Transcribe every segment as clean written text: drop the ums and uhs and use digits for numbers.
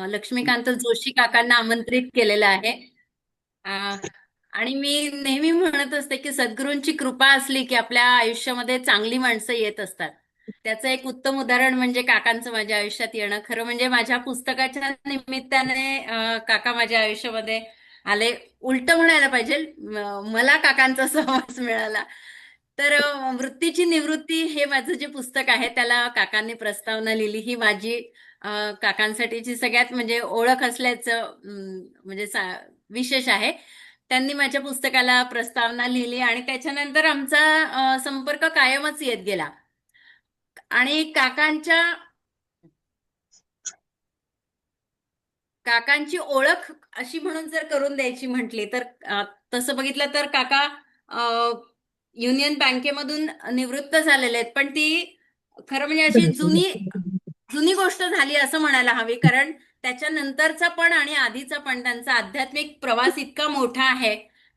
लक्ष्मीकांत जोशी काकांना आमंत्रित केलेलं आहे. अ, आणि मी नेहमी म्हणत असते की सद्गुरूंची कृपा असली की आपल्या आयुष्यामध्ये चांगली माणसं येत असतात. त्याचं एक उत्तम उदाहरण म्हणजे काकांचं माझ्या आयुष्यात येणं. खरं म्हणजे माझ्या पुस्तकाच्या निमित्ताने काका माझ्या आयुष्यामध्ये आले. उलट म्हणायला पाहिजे, मला काकांचा सहवास मिळाला. तर वृत्तीची निवृत्ती हे माझं जे पुस्तक आहे त्याला काकांनी प्रस्तावना लिहिली. ही माझी काकांसाठीची सगळ्यात म्हणजे ओळख असल्याचं म्हणजे विशेष आहे. त्यांनी माझ्या पुस्तकाला प्रस्तावना लिहिली आणि त्याच्यानंतर आमचा संपर्क कायमच येत गेला. आणि काकांची ओळख अशी म्हणून जर करून द्यायची म्हटली तर तसं बघितलं तर काका युनियन बँकेमधून निवृत्त झालेले आहेत, पण ती खरं म्हणजे अशी जुनी जुनी गोष्ट झाली असं म्हणायला हवी. कारण त्याच्यानंतरचा पण आणि आधीचा पण त्यांचा आध्यात्मिक प्रवास इतका मोठा आहे.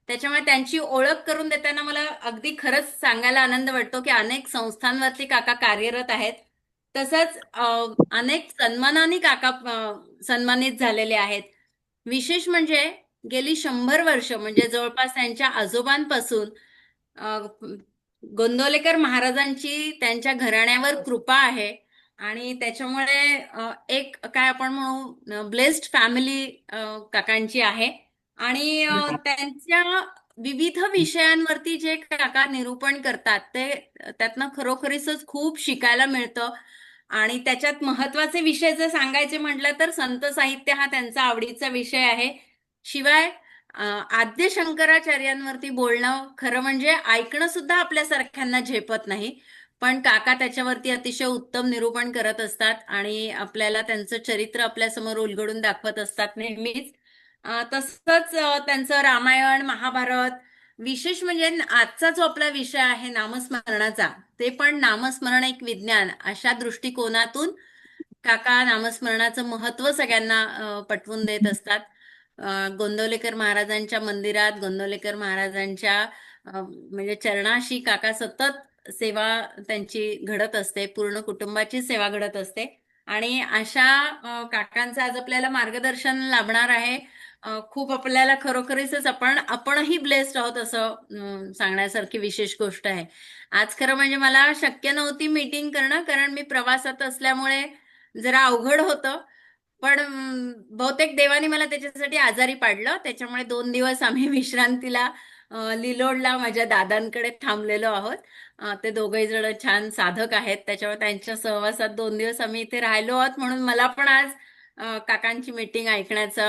त्याच्यामुळे त्यांची ओळख करून देताना मला अगदी खरंच सांगायला आनंद वाटतो की अनेक संस्थांवरती काका कार्यरत आहेत. तसंच अनेक सन्मानाने काका सन्मानित झालेले आहेत. विशेष म्हणजे गेली 100 वर्ष म्हणजे जवळपास त्यांच्या आजोबांपासून अ, गोंदवलेकर महाराजांची त्यांच्या घराण्यावर कृपा आहे. आणि त्याच्यामुळे एक काय आपण म्हणू ब्लेस्ड फॅमिली काकांची आहे. आणि त्यांच्या विविध विषयांवरती जे काका निरूपण करतात ते त्यातनं खरोखरीच खूप शिकायला मिळतं. आणि त्याच्यात महत्वाचे विषय जर सांगायचे म्हटलं तर संत साहित्य हा त्यांचा आवडीचा विषय आहे. शिवाय आद्य शंकराचार्यांवरती बोलणं खरं म्हणजे ऐकणं सुद्धा आपल्यासारख्यांना झेपत नाही. पण काका त्याच्यावरती अतिशय उत्तम निरूपण करत असतात आणि आपल्याला त्यांचं चरित्र आपल्यासमोर उलगडून दाखवत असतात नेहमीच. तसंच त्यांचं रामायण महाभारत विशेष म्हणजे आजचा जो आपला विषय आहे नामस्मरणाचा, ते पण नामस्मरण एक विज्ञान अशा दृष्टिकोनातून काका नामस्मरणाचं महत्व सगळ्यांना पटवून देत असतात. गोंदवलेकर महाराजांच्या मंदिरात गोंदवलेकर महाराजांच्या म्हणजे चरणाशी काका सतत सेवा त्यांची घडत असते. पूर्ण कुटुंबाची सेवा घडत असते. आणि अशा काकांचं आज आपल्याला मार्गदर्शन लाभणार आहे. खूप आपल्याला खरोखरीच आपणही ब्लेस्ड आहोत असं सांगण्यासारखी विशेष गोष्ट आहे. आज खरं म्हणजे मला शक्य नव्हती मीटिंग करणं, कारण मी प्रवासात असल्यामुळे जरा अवघड होतं. पण बहुतेक देवाने मला त्याच्यासाठी आजारी पाडलं. त्याच्यामुळे 2 दिवस आम्ही विश्रांतीला लिलोडला माझ्या दादांकडे थांबलेलो आहोत. ते दोघही जण छान साधक आहेत, त्याच्यामुळे त्यांच्या सहवासात 2 दिवस आम्ही इथे राहिलो आहोत. म्हणून मला पण आज काकांची मीटिंग ऐकण्याचा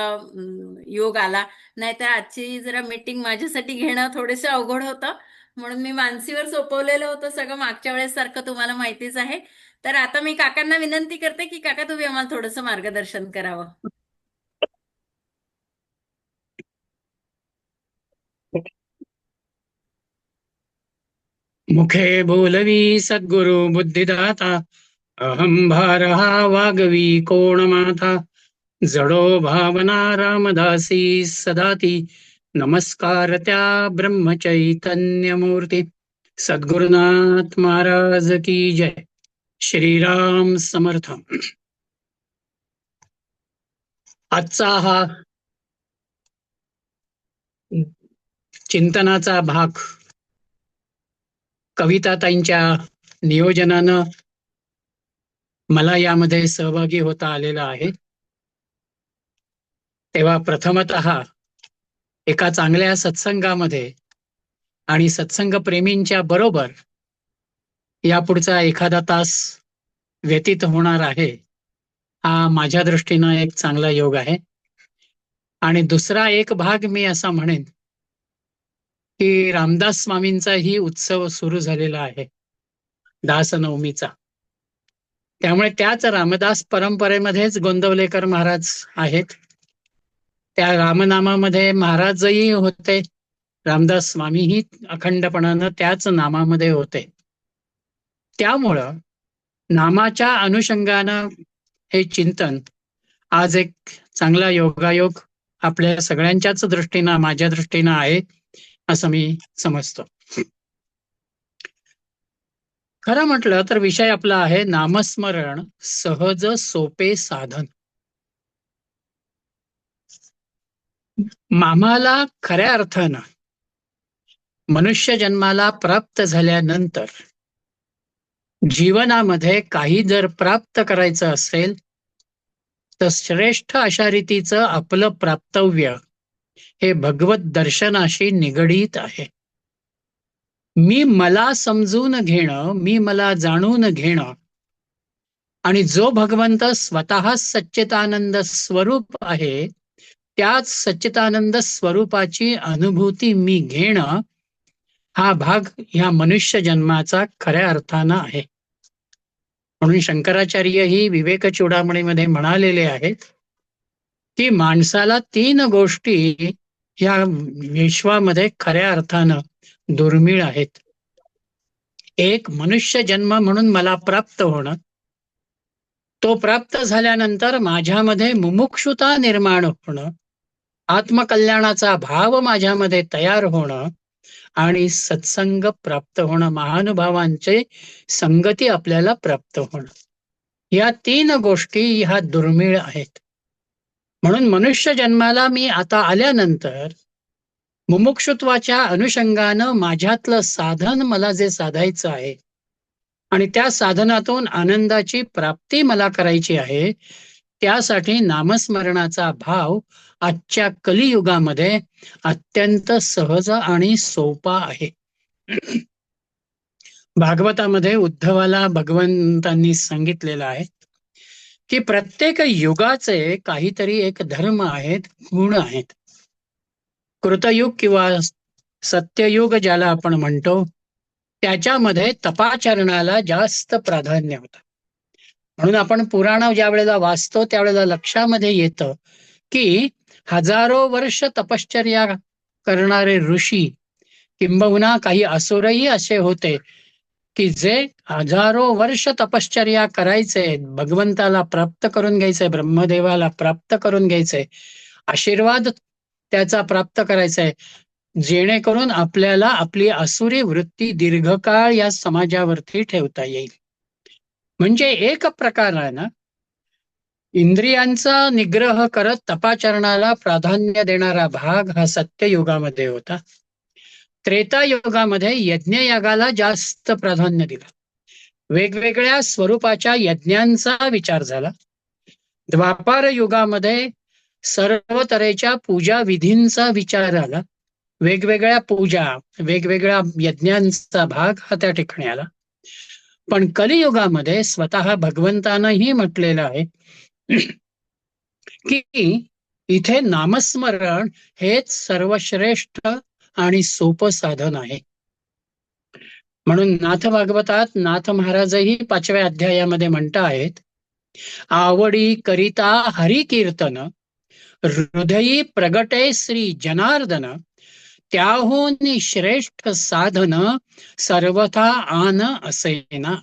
योग आला. नाहीतर आजची जरा मीटिंग माझ्यासाठी घेणं थोडंसं अवघड होतं. म्हणून मी मानसीवर सोपवलेलं होतं सगळं, मागच्या वेळेस सारखं तुम्हाला माहितीच आहे. तर आता मी काकांना विनंती करते की काका तुम्ही आम्हाला थोडंसं मार्गदर्शन करावं. मुखे बोलवी सद्गुरु बुद्धिदाता, अहम भारहा वागवी कोण माथा. जडो भावना रामदासी सदाती, नमस्कार त्या ब्रह्मचैतन्य मूर्ती. सद्गुरुनाथ महाराज की जय. श्रीराम समर्थ. आजचा हा चिंतनाचा भाग कविताताईंच्या नियोजनानं मला यामध्ये सहभागी होता आलेला आहे. तेव्हा प्रथमतः एका चांगल्या सत्संगामध्ये आणि सत्संग प्रेमींच्या बरोबर यापुढचा एखादा तास व्यतीत होणार आहे, हा माझ्या दृष्टीनं एक चांगला योग आहे. आणि दुसरा एक भाग मी असा म्हणेन की रामदास स्वामींचाही उत्सव सुरू झालेला आहे, दासनवमीचा. त्यामुळे त्याच रामदास परंपरेमध्येच गोंदवलेकर महाराज आहेत. त्या रामनामामध्ये महाराजही होते, रामदास स्वामीही अखंडपणानं त्याच नामामध्ये होते. त्यामुळं नामाच्या अनुषंगानं हे चिंतन आज एक चांगला योगायोग आपल्या सगळ्यांच्याच दृष्टीनं, माझ्या दृष्टीनं आहे असं मी समजतो. खरं म्हटलं तर विषय आपला आहे नामस्मरण सहज सोपे साधन. आम्हाला खऱ्या अर्थानं मनुष्य जन्माला प्राप्त झाल्यानंतर जीवनामध्ये काही जर प्राप्त करायचं असेल तर श्रेष्ठ अशा रीतीचं आपलं प्राप्तव्य हे भगवत दर्शनाशी निगडीत आहे. मी मला समजून घेणं, मी मला जाणून घेणं आणि जो भगवंत स्वतः सच्चिदानंद स्वरूप आहे त्याच सच्चिदानंद स्वरूपाची अनुभूती मी घेणं हा भाग ह्या मनुष्य जन्माचा खऱ्या अर्थानं आहे. म्हणून शंकराचार्य ही विवेक चूडामणीमध्ये म्हणालेले आहेत की माणसाला 3 गोष्टी ह्या विश्वामध्ये खऱ्या अर्थानं दुर्मिळ आहेत. एक, मनुष्य जन्म म्हणून मला प्राप्त होणं. तो प्राप्त झाल्यानंतर माझ्यामध्ये मुमुक्षुता निर्माण होणं, आत्मकल्याणाचा भाव माझ्यामध्ये तयार होणं आणि सत्संग प्राप्त होणं, महानुभावांचे संगती आपल्याला प्राप्त होणं. या 3 गोष्टी ह्या दुर्मिळ आहेत. म्हणून मनुष्य जन्माला मी आता आल्यानंतर मुमुक्षुत्वाच्या अनुषंगानं माझ्यातलं साधन मला जे साधायचं आहे आणि त्या साधनातून आनंदाची प्राप्ती मला करायची आहे, त्यासाठी नामस्मरणाचा भाव आजच्या कलियुगामध्ये अत्यंत सहज आणि सोपा आहे. भागवतामध्ये उद्धवाला भगवंतांनी सांगितलेलं आहे की प्रत्येक युगाचे काहीतरी एक धर्म आहेत, गुण आहेत. कृतयुग किंवा सत्ययुग ज्याला आपण म्हणतो त्याच्यामध्ये तपाचरणाला जास्त प्राधान्य होतं. म्हणून आपण पुराण ज्या वेळेला वाचतो त्यावेळेला लक्षामध्ये येतं की हजारो वर्ष तपश्चर्या करणारे ऋषी किंबहुना काही असुरही असे होते की जे हजारो वर्ष तपश्चर्या करायचे, भगवंताला प्राप्त करून घ्यायचे, ब्रह्मदेवाला प्राप्त करून घ्यायचे, आशीर्वाद त्याचा प्राप्त करायचा जेणेकरून आपल्याला आपली असुरी वृत्ती दीर्घकाळ या समाजावरती ठेवता येईल. म्हणजे एक प्रकारानं इंद्रियांचा निग्रह करत तपाचरणाला प्राधान्य देणारा भाग हा सत्ययुगामध्ये होता. त्रेतायुगामध्ये यज्ञयागाला जास्त प्राधान्य दिलं. वेगवेगळ्या स्वरूपाच्या यज्ञांचा विचार झाला. द्वापार युगामध्ये सर्व तऱ्हेच्या पूजा विधींचा विचार आला. वेगवेगळ्या पूजा, वेगवेगळ्या यज्ञांचा भाग हा त्या ठिकाणी आला. पण कलियुगामध्ये स्वतः भगवंतानंही म्हटलेलं आहे की इथे नामस्मरण हेच सर्वश्रेष्ठ आणि सोपं साधन आहे. म्हणून नाथ भागवतात नाथ महाराजही 5व्या अध्यायामध्ये म्हणतायत, आवडी करिता हरी कीर्तन हृदयी प्रगटे श्री जनार्दन, त्याहून श्रेष्ठ साधन सर्वथा आन असेना.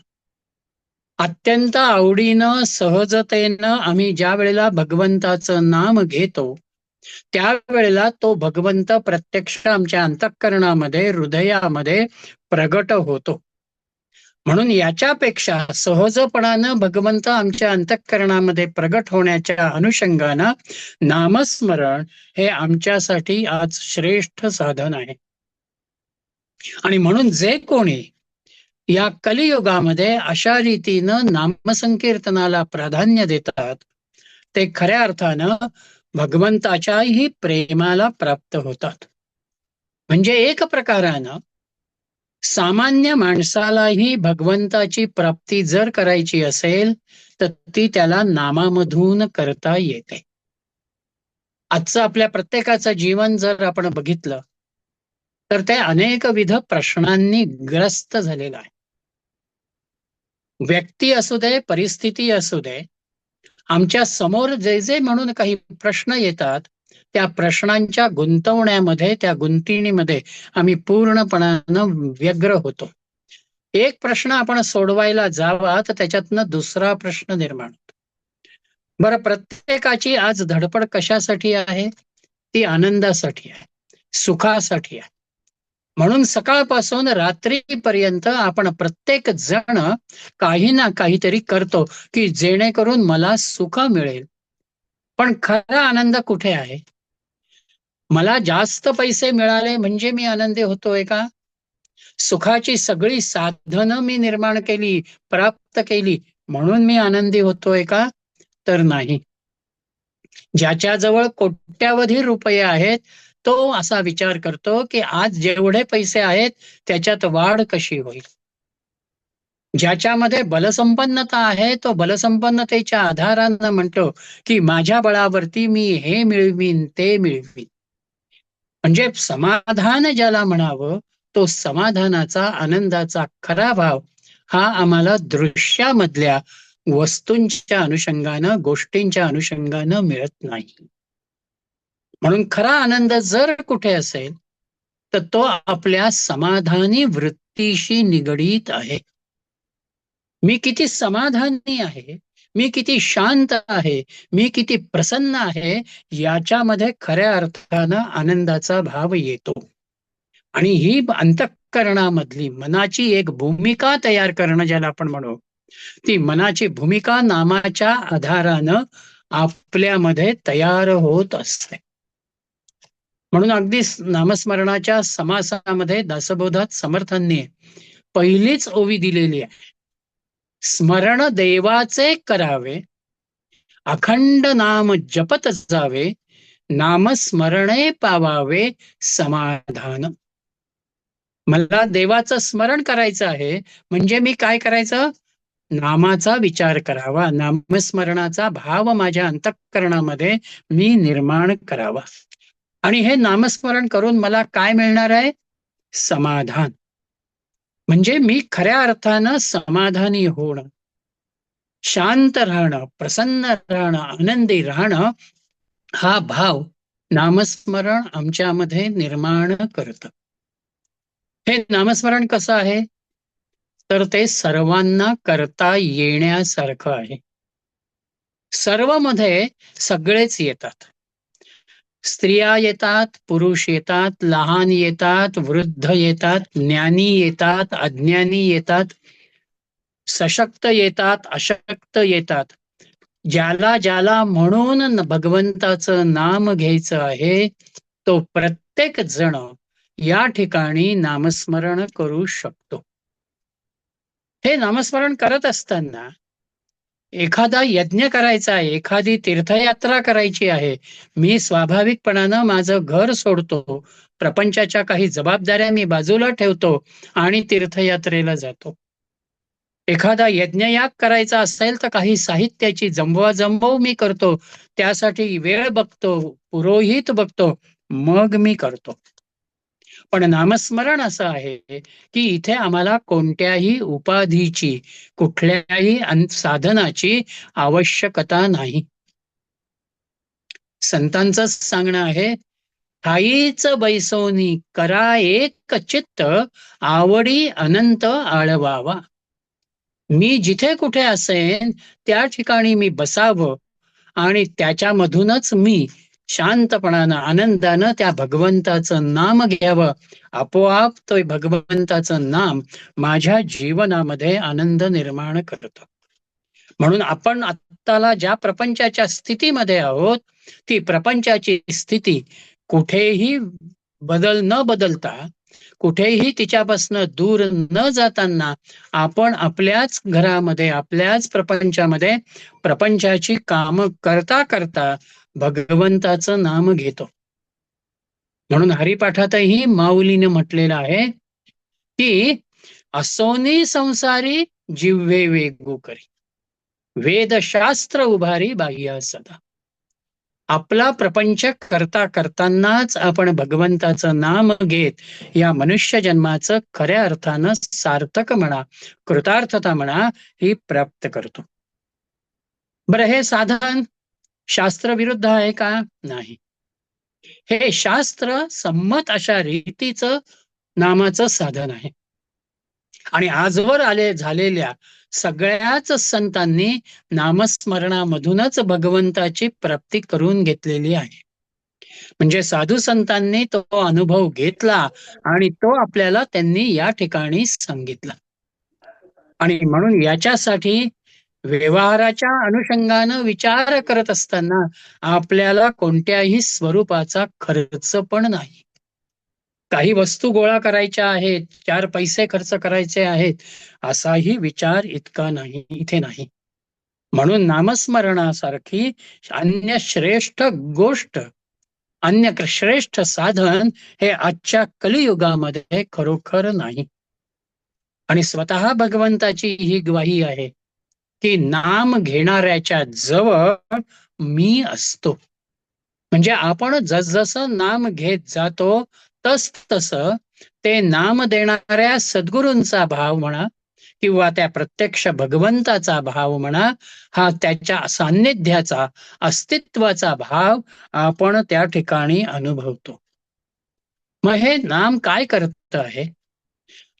अत्यंत आवडीनं सहजतेनं आम्ही ज्या वेळेला भगवंताचं नाम घेतो त्यावेळेला तो भगवंत प्रत्यक्ष आमच्या अंतःकरणामध्ये, हृदयामध्ये प्रगट होतो. म्हणून याच्यापेक्षा सहजपणानं भगवंत आमच्या अंतःकरणामध्ये प्रगट होण्याच्या अनुषंगानं नामस्मरण हे आमच्यासाठी आज श्रेष्ठ साधन आहे. आणि म्हणून जे कोणी या कलियुगामध्ये अशा रीतीनं नामसंकीर्तनाला प्राधान्य देतात ते खऱ्या अर्थानं भगवंताच्याही प्रेमाला प्राप्त होतात. म्हणजे एक प्रकारानं सामान्य माणसालाही भगवंताची प्राप्ती जर करायची असेल तर ती त्याला नामामधून करता येते. आजचं आपल्या प्रत्येकाचं जीवन जर आपण बघितलं तर ते अनेकविध प्रश्नांनी ग्रस्त झालेलं आहे. व्यक्ती असू दे, परिस्थिती असू दे, आमच्या समोर जे जे म्हणून काही प्रश्न येतात त्या प्रश्नांच्या गुंतवण्यामध्ये, त्या गुंतिणीमध्ये आम्ही पूर्णपणानं व्यग्र होतो. एक प्रश्न आपण सोडवायला जावा तर त्याच्यातनं दुसरा प्रश्न निर्माण होतो. बरं, प्रत्येकाची आज धडपड कशासाठी आहे? ती आनंदासाठी आहे, सुखासाठी आहे. म्हणून सकाळपासून रात्रीपर्यंत आपण प्रत्येक जण काही ना काहीतरी करतो की जेणेकरून मला सुख मिळेल. पण खरा आनंद कुठे आहे? मला जास्त पैसे मिळाले म्हणजे मी आनंदी होतोय का? सुखाची सगळी साधनं मी निर्माण केली, प्राप्त केली म्हणून मी आनंदी होतोय का? तर नाही. ज्याच्याजवळ कोट्यावधी रुपये आहेत, तो असा विचार करतो की आज जेवढे पैसे आहेत त्याच्यात वाढ कशी होईल. ज्याच्यामध्ये बलसंपन्नता आहे तो बलसंपन्नतेच्या आधारानं म्हणतो की माझ्या बळावरती मी हे मिळवीन ते मिळवीन. म्हणजे समाधान ज्याला म्हणावं, तो समाधानाचा आनंदाचा खरा भाव हा आम्हाला दृश्यामधल्या वस्तूंच्या अनुषंगानं गोष्टींच्या अनुषंगानं मिळत नाही. म्हणून खरा आनंद जर कुठे असेल तर तो आपल्या समाधानी वृत्तीशी निगडीत आहे. मी किती समाधानी आहे, मी किती शांत आहे, मी किती प्रसन्न आहे, याच्यामध्ये खऱ्या अर्थानं आनंदाचा भाव येतो. आणि ही अंतःकरणामधली मनाची एक भूमिका तयार करणं ज्याला आपण म्हणू, ती मनाची भूमिका नामाच्या आधारानं आपल्यामध्ये तयार होत असते. म्हणून अगदी नामस्मरणाच्या समासामध्ये दासबोधात समर्थांनी पहिलीच ओवी दिलेली आहे. स्मरण देवाचे करावे, अखंड नाम जपत जावे, नामस्मरणे पावावे समाधान. मला देवाचं स्मरण करायचं आहे म्हणजे मी काय करायचं? नामाचा विचार करावा, नामस्मरणाचा भाव माझ्या अंतःकरणामध्ये मी निर्माण करावा. आणि हे नामस्मरण करून मला काय मिळणार आहे? समाधान. म्हणजे मी खऱ्या अर्थानं समाधानी होणं, शांत राहणं, प्रसन्न राहणं, आनंदी राहणं, हा भाव नामस्मरण आमच्यामध्ये निर्माण करतं. हे नामस्मरण कसं आहे? तर ते सर्वांना करता येण्यासारखं आहे. सर्व मध्ये सगळेच येतात. स्त्रिया येतात, पुरुष येतात, लहान येतात, वृद्ध येतात, ज्ञानी येतात, अज्ञानी येतात, सशक्त येतात, अशक्त येतात. ज्याला ज्याला म्हणून भगवंताचं नाम घ्यायचं आहे तो प्रत्येक जण या ठिकाणी नामस्मरण करू शकतो. हे नामस्मरण करत असताना एखादा यज्ञ करायचा आहे, एखादी तीर्थयात्रा करायची आहे, मी स्वाभाविकपणानं माझं घर सोडतो, प्रपंचाच्या काही जबाबदाऱ्या मी बाजूला ठेवतो आणि तीर्थयात्रेला जातो. एखादा यज्ञयाग करायचा असेल तर काही साहित्याची जमवाजमव मी करतो, त्यासाठी वेळ बघतो, पुरोहित बघतो, मग मी करतो. पण नामस्मरण असं आहे की इथे आम्हाला कोणत्याही उपाधीची, कुठल्याही साधनाची आवश्यकता नाही. संतांचं सांगणं आहे, ठाईच बैसोनी करा एक चित्त, आवडी अनंत आळवावा. मी जिथे कुठे असेन त्या ठिकाणी मी बसावं आणि त्याच्यामधूनच मी शांतपणानं आनंदानं त्या भगवंताचं नाम घ्यावं. आपोआप तो भगवंताचं नाम माझ्या जीवनामध्ये आनंद निर्माण करतं. म्हणून आपण आत्ताला ज्या प्रपंचाच्या स्थितीमध्ये आहोत, ती प्रपंचाची स्थिती कुठेही बदल न बदलता, कुठेही तिच्यापासून दूर न जाताना आपण आपल्याच घरामध्ये, आपल्याच प्रपंचामध्ये प्रपंचाची कामं करता करता भगवंताचं नाम घेतो. म्हणून हरिपाठातही माऊलीने म्हटलेलं आहे की असोनी संसारी जिव्हे वेगू करी, वेदशास्त्र उभारी बाह्य सदा. आपला प्रपंच करता करतानाच आपण भगवंताचं नाम घेत या मनुष्य जन्माचं खऱ्या अर्थानं सार्थक म्हणा, कृतार्थता म्हणा, ही प्राप्त करतो. बरं, हे साधन शास्त्रविरुद्ध आहे का? नाही. हे शास्त्र संमत अशा रीतीचं नामाचं साधन आहे. आणि आजवर झालेल्या सगळ्याच संतांनी नामस्मरणामधूनच भगवंताची प्राप्ती करून घेतलेली आहे. म्हणजे साधू संतांनी तो अनुभव घेतला आणि तो आपल्याला त्यांनी या ठिकाणी सांगितला. आणि म्हणून याच्यासाठी व्यवहाराच्या अनुषंगानं विचार करत असताना आपल्याला कोणत्याही स्वरूपाचा खर्च पण नाही. काही वस्तू गोळा करायच्या आहेत, 4 पैसे खर्च करायचे आहेत, असाही विचार इतका नाही, इथे नाही. म्हणून नामस्मरणासारखी अन्य श्रेष्ठ गोष्ट, श्रेष्ठ साधन हे आजच्या कलियुगामध्ये खरोखर नाही. आणि स्वतः भगवंताची ही ग्वाही आहे की नाम घेणाऱ्याच्या जवळ मी असतो. म्हणजे आपण जसजसं नाम घेत जातो तस तस ते नाम देणाऱ्या सद्गुरूंचा भाव म्हणा किंवा त्या प्रत्यक्ष भगवंताचा भाव म्हणा, हा त्याच्या सान्निध्याचा, अस्तित्वाचा भाव आपण त्या ठिकाणी अनुभवतो. मग हे नाम काय करत आहे?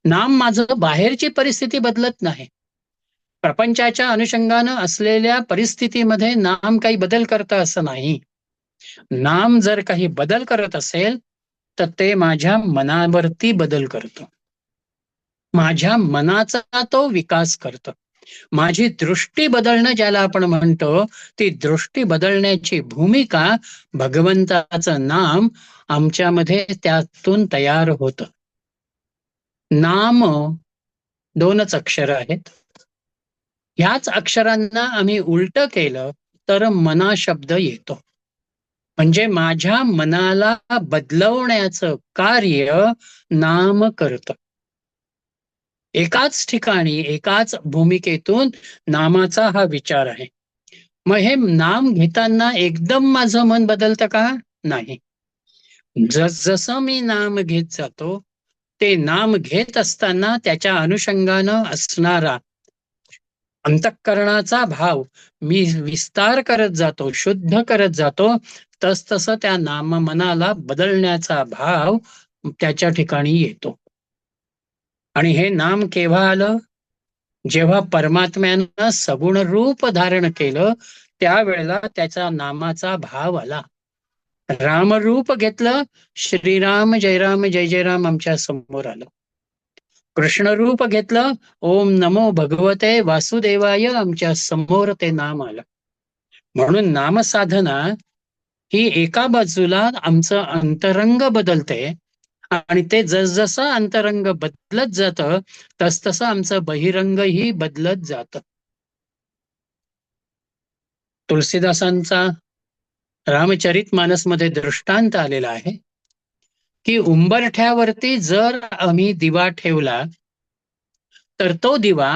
नाम माझं बाहेरची परिस्थिती बदलत नाही. प्रपंचाच्या अनुषंगानं असलेल्या परिस्थितीमध्ये नाम काही बदल करतं असं नाही. नाम जर काही बदल करत असेल तर ते माझ्या मनावरती बदल करतो. माझ्या मनाचा तो विकास करतो. माझी दृष्टी बदलणं ज्याला आपण म्हणतो, ती दृष्टी बदलण्याची भूमिका भगवंताचं नाम आमच्यामध्ये त्यातून तयार होतं. नाम 2च अक्षर आहेत. ह्याच अक्षरांना आम्ही उलट केलं तर मना शब्द येतो. म्हणजे माझ्या मनाला बदलवण्याचं कार्य नाम करत. एकाच ठिकाणी एकाच भूमिकेतून नामाचा हा विचार आहे. मग हे नाम घेताना एकदम माझं मन बदलतं का? नाही. जसजसं मी नाम घेत जातो, ते नाम घेत असताना त्याच्या अनुषंगानं असणारा अंतःकरणाचा भाव मी विस्तार करत जातो, शुद्ध करत जातो, तसतसं त्या नाम मनाला बदलण्याचा भाव त्याच्या ठिकाणी येतो. आणि हे नाम केव्हा आलं? जेव्हा परमात्म्यानं सगुण रूप धारण केलं, त्यावेळेला त्याचा नामाचा भाव आला. रामरूप घेतलं, श्रीराम जय राम जय जय राम आमच्या समोर आलं. कृष्ण रूप घेतलं, ओम नमो भगवते वासुदेवाय आमच्या समोर ते नाम आलं. म्हणून नामसाधना ही एका बाजूला आमचं अंतरंग बदलते आणि ते जसजसं अंतरंग बदलत जातं तसतसं आमचं बहिरंगही बदलत जातं. तुलसीदासांचा रामचरितमानसमध्ये दृष्टांत आलेला आहे की उंबरठ्यावरती जर आम्ही दिवा ठेवला तर तो दिवा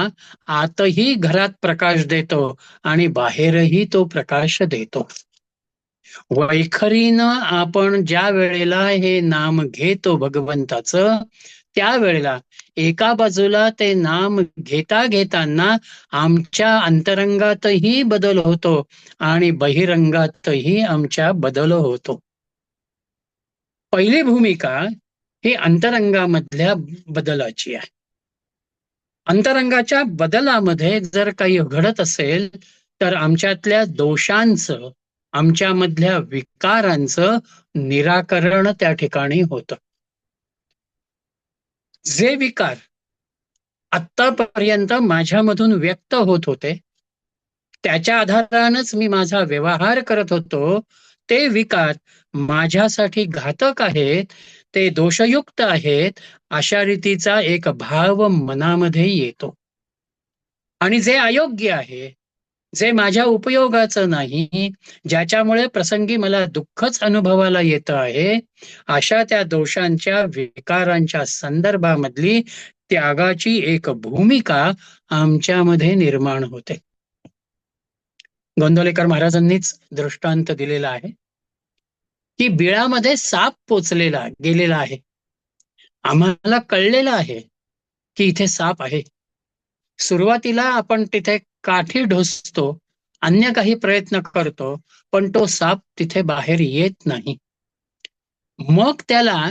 आतही घरात प्रकाश देतो आणि बाहेरही तो प्रकाश देतो. वैखरीनं आपण ज्या वेळेला हे नाम घेतो भगवंताचं, त्यावेळेला एका बाजूला ते नाम घेता घेताना आमच्या अंतरंगातही बदल होतो आणि बहिरंगातही आमच्या बदल होतो. पहिली भूमिका ही अंतरंगामधल्या बदलाची आहे. अंतरंगाच्या बदलामध्ये जर काही घडत असेल तर आमच्यातल्या दोषांचं, आमच्यामधल्या विकारांचं निराकरण त्या ठिकाणी होतं. जे विकार आतापर्यंत माझ्यामधून व्यक्त होत होते, त्याच्या आधारानच मी माझा व्यवहार करत होतो, ते विकार माझ्यासाठी घातक आहेत, ते दोषयुक्त आहेत, अशा रीतीचा एक भाव मनामध्ये येतो. आणि जे अयोग्य आहे, जे माझ्या उपयोगाचं नाही, ज्याच्यामुळे प्रसंगी मला दुःखच अनुभवाला येतं आहे, अशा त्या दोषांच्या, विकारांच्या संदर्भामधली त्यागाची एक भूमिका आमच्यामध्ये निर्माण होते. गोंदवलेकर महाराजांनीच दृष्टांत दिलेला आहे की बिळामध्ये साप पोचलेला गेलेला आहे. आम्हाला कळलेलं आहे की इथे साप आहे. सुरुवातीला आपण तिथे काठी ढोसतो, अन्य काही प्रयत्न करतो, पण तो साप तिथे बाहेर येत नाही. मग त्याला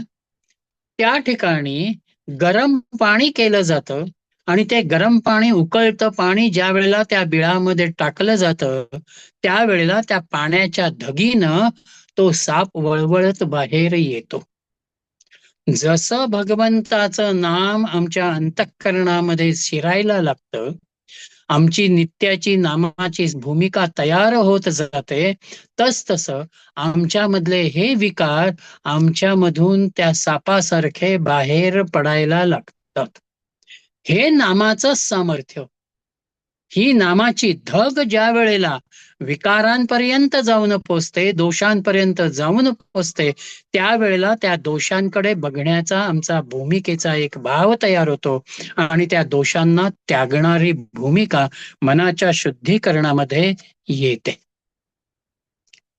त्या ठिकाणी गरम पाणी केलं जातं आणि ते गरम पाणी, उकळतं पाणी ज्या वेळेला त्या बिळामध्ये टाकलं जातं, त्यावेळेला त्या पाण्याच्या धगीनं तो साप वळवळत बाहेर येतो. जसं भगवंताचं नाम आमच्या अंतःकरणामध्ये शिरायला लागतं, आमची नित्याची नामाची भूमिका तयार होत जाते, तसतसं आमच्यामधले हे विकार आमच्यामधून त्या सापासारखे बाहेर पडायला लागतात. हे नामाचं सामर्थ्य. ही नामाची धग ज्या वेळेला विकारांपर्यंत जाऊन पोचते, दोषांपर्यंत जाऊन पोचते, त्यावेळेला त्या दोषांकडे बघण्याचा आमचा भूमिकेचा एक भाव तयार होतो आणि त्या दोषांना त्यागणारी भूमिका मनाच्या शुद्धीकरणामध्ये येते.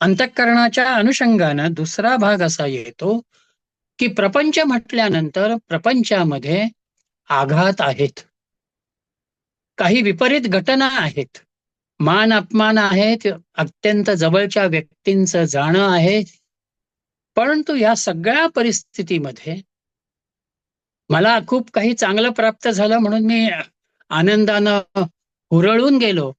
अंतःकरणाच्या अनुषंगानं दुसरा भाग असा येतो की प्रपंच म्हटल्यानंतर प्रपंचामध्ये आघात आहेत, काही विपरीत घटना आहेत, मान अपमान आहेत, अत्यंत जवळच्या व्यक्तींचं जाणं आहे. परंतु या सगळ्या परिस्थितीमध्ये मला खूप काही चांगलं प्राप्त झालं म्हणून मी आनंदानं हुरळून गेलो,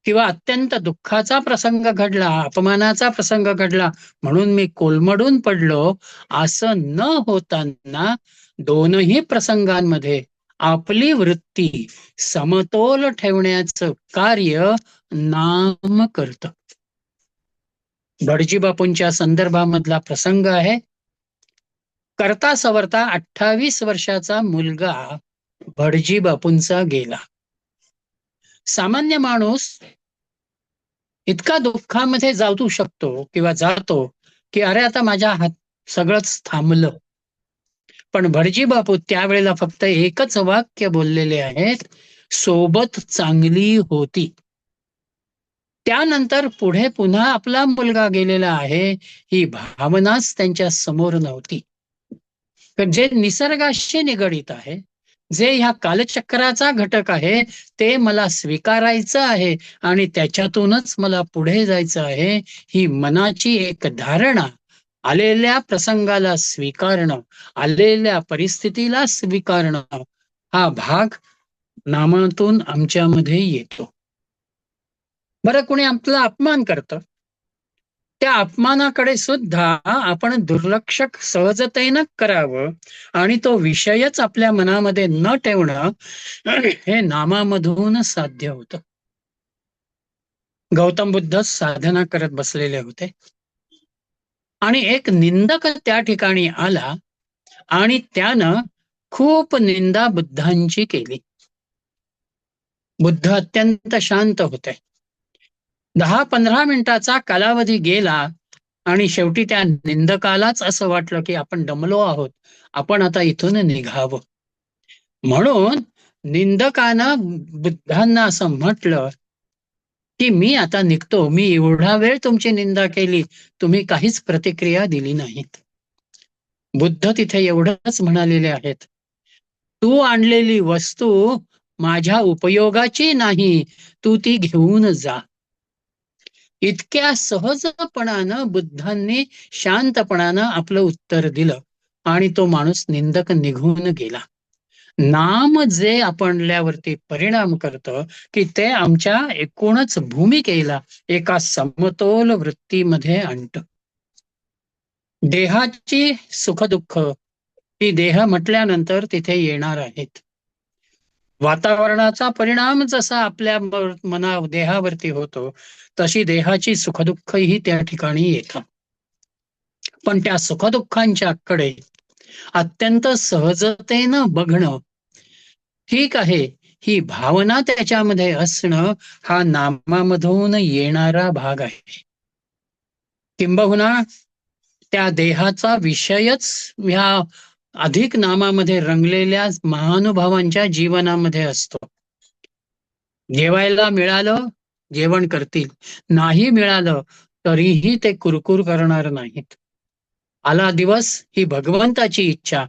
किंवा अत्यंत दुःखाचा प्रसंग घडला, अपमानाचा प्रसंग घडला म्हणून मी कोलमडून पडलो, असं न होताना दोनही प्रसंगांमध्ये आपली वृत्ती समतोल ठेवण्याचं कार्य नाम करत. भटजी बापूंच्या संदर्भामधला प्रसंग आहे. करता सवरता 28 वर्षाचा मुलगा भटजी बापूंचा गेला. सामान्य माणूस इतका दुःखामध्ये जाऊ शकतो किंवा जातो की अरे आता माझ्या हात सगळंच थांबलं. पण भटजी बापू त्यावेळेला फक्त एकच वाक्य बोललेले आहेत, सोबत चांगली होती. त्यानंतर पुढे पुन्हा आपला मुलगा गेलेला आहे ही भावनाच त्यांच्या समोर नव्हती. तर जे निसर्गाशी निगडित आहे, जे ह्या कालचक्राचा घटक आहे, ते मला स्वीकारायचं आहे आणि त्याच्यातूनच मला पुढे जायचं आहे, ही मनाची एक धारणा, आलेल्या प्रसंगाला स्वीकारणं, आलेल्या परिस्थितीला स्वीकारणं, हा भाग नामातून आमच्यामध्ये येतो. बरं, कोणी आपला अपमान करतं, त्या अपमानाकडे सुद्धा आपण दुर्लक्ष सहजतेनं करावं आणि तो विषयच आपल्या मनामध्ये न ठेवणं, हे नामामधून साध्य होतं. गौतम बुद्ध साधना करत बसलेले होते आणि एक निंदक त्या ठिकाणी आला आणि त्यानं खूप निंदा बुद्धांची केली. बुद्ध अत्यंत शांत होते. 10-15 मिनिटाचा कालावधी गेला आणि शेवटी त्या निंदकालाच असं वाटलं की आपण दमलो आहोत, आपण आता इथून निघावं. म्हणून निंदकानं बुद्धांना असं म्हटलं की मी आता निघतो, मी एवढा वेळ तुमची निंदा केली, तुम्ही काहीच प्रतिक्रिया दिली नाहीत. बुद्ध तिथे एवढंच म्हणालेले आहेत, तू आणलेली वस्तू माझ्या उपयोगाची नाही, तू ती घेऊन जा. इतक्या सहजपणानं बुद्धांनी शांतपणानं आपलं उत्तर दिलं आणि तो माणूस निंदक निघून गेला. नाम जे आपणल्यावरती परिणाम करतं की ते आमच्या एकूणच भूमिकेला एका समतोल वृत्तीमध्ये आणतं. देहाची सुखदुःख ही देह म्हटल्यानंतर तिथे येणार आहेत. वातावरणाचा परिणाम जसा आपल्या देहावरती होतो, तशी देहाची सुखदुःख ही त्या ठिकाणी येतात. पण त्या सुखदुःखांच्याकडे अत्यंत सहजतेनं बघणं, ठीक आहे, ही भावना त्याच्यामध्ये असणं, हा नामामधून येणारा भाग आहे. किंबहुना त्या देहाचा विषयच ह्या अधिक नामामध्ये रंगलेल्या महानुभावांच्या जीवनामध्ये असतो. जेवायला मिळालं, जेवण करतील, नाही मिळालं तरीही ते कुरकुर करणार नाहीत. आला दिवस ही भगवंताची इच्छा,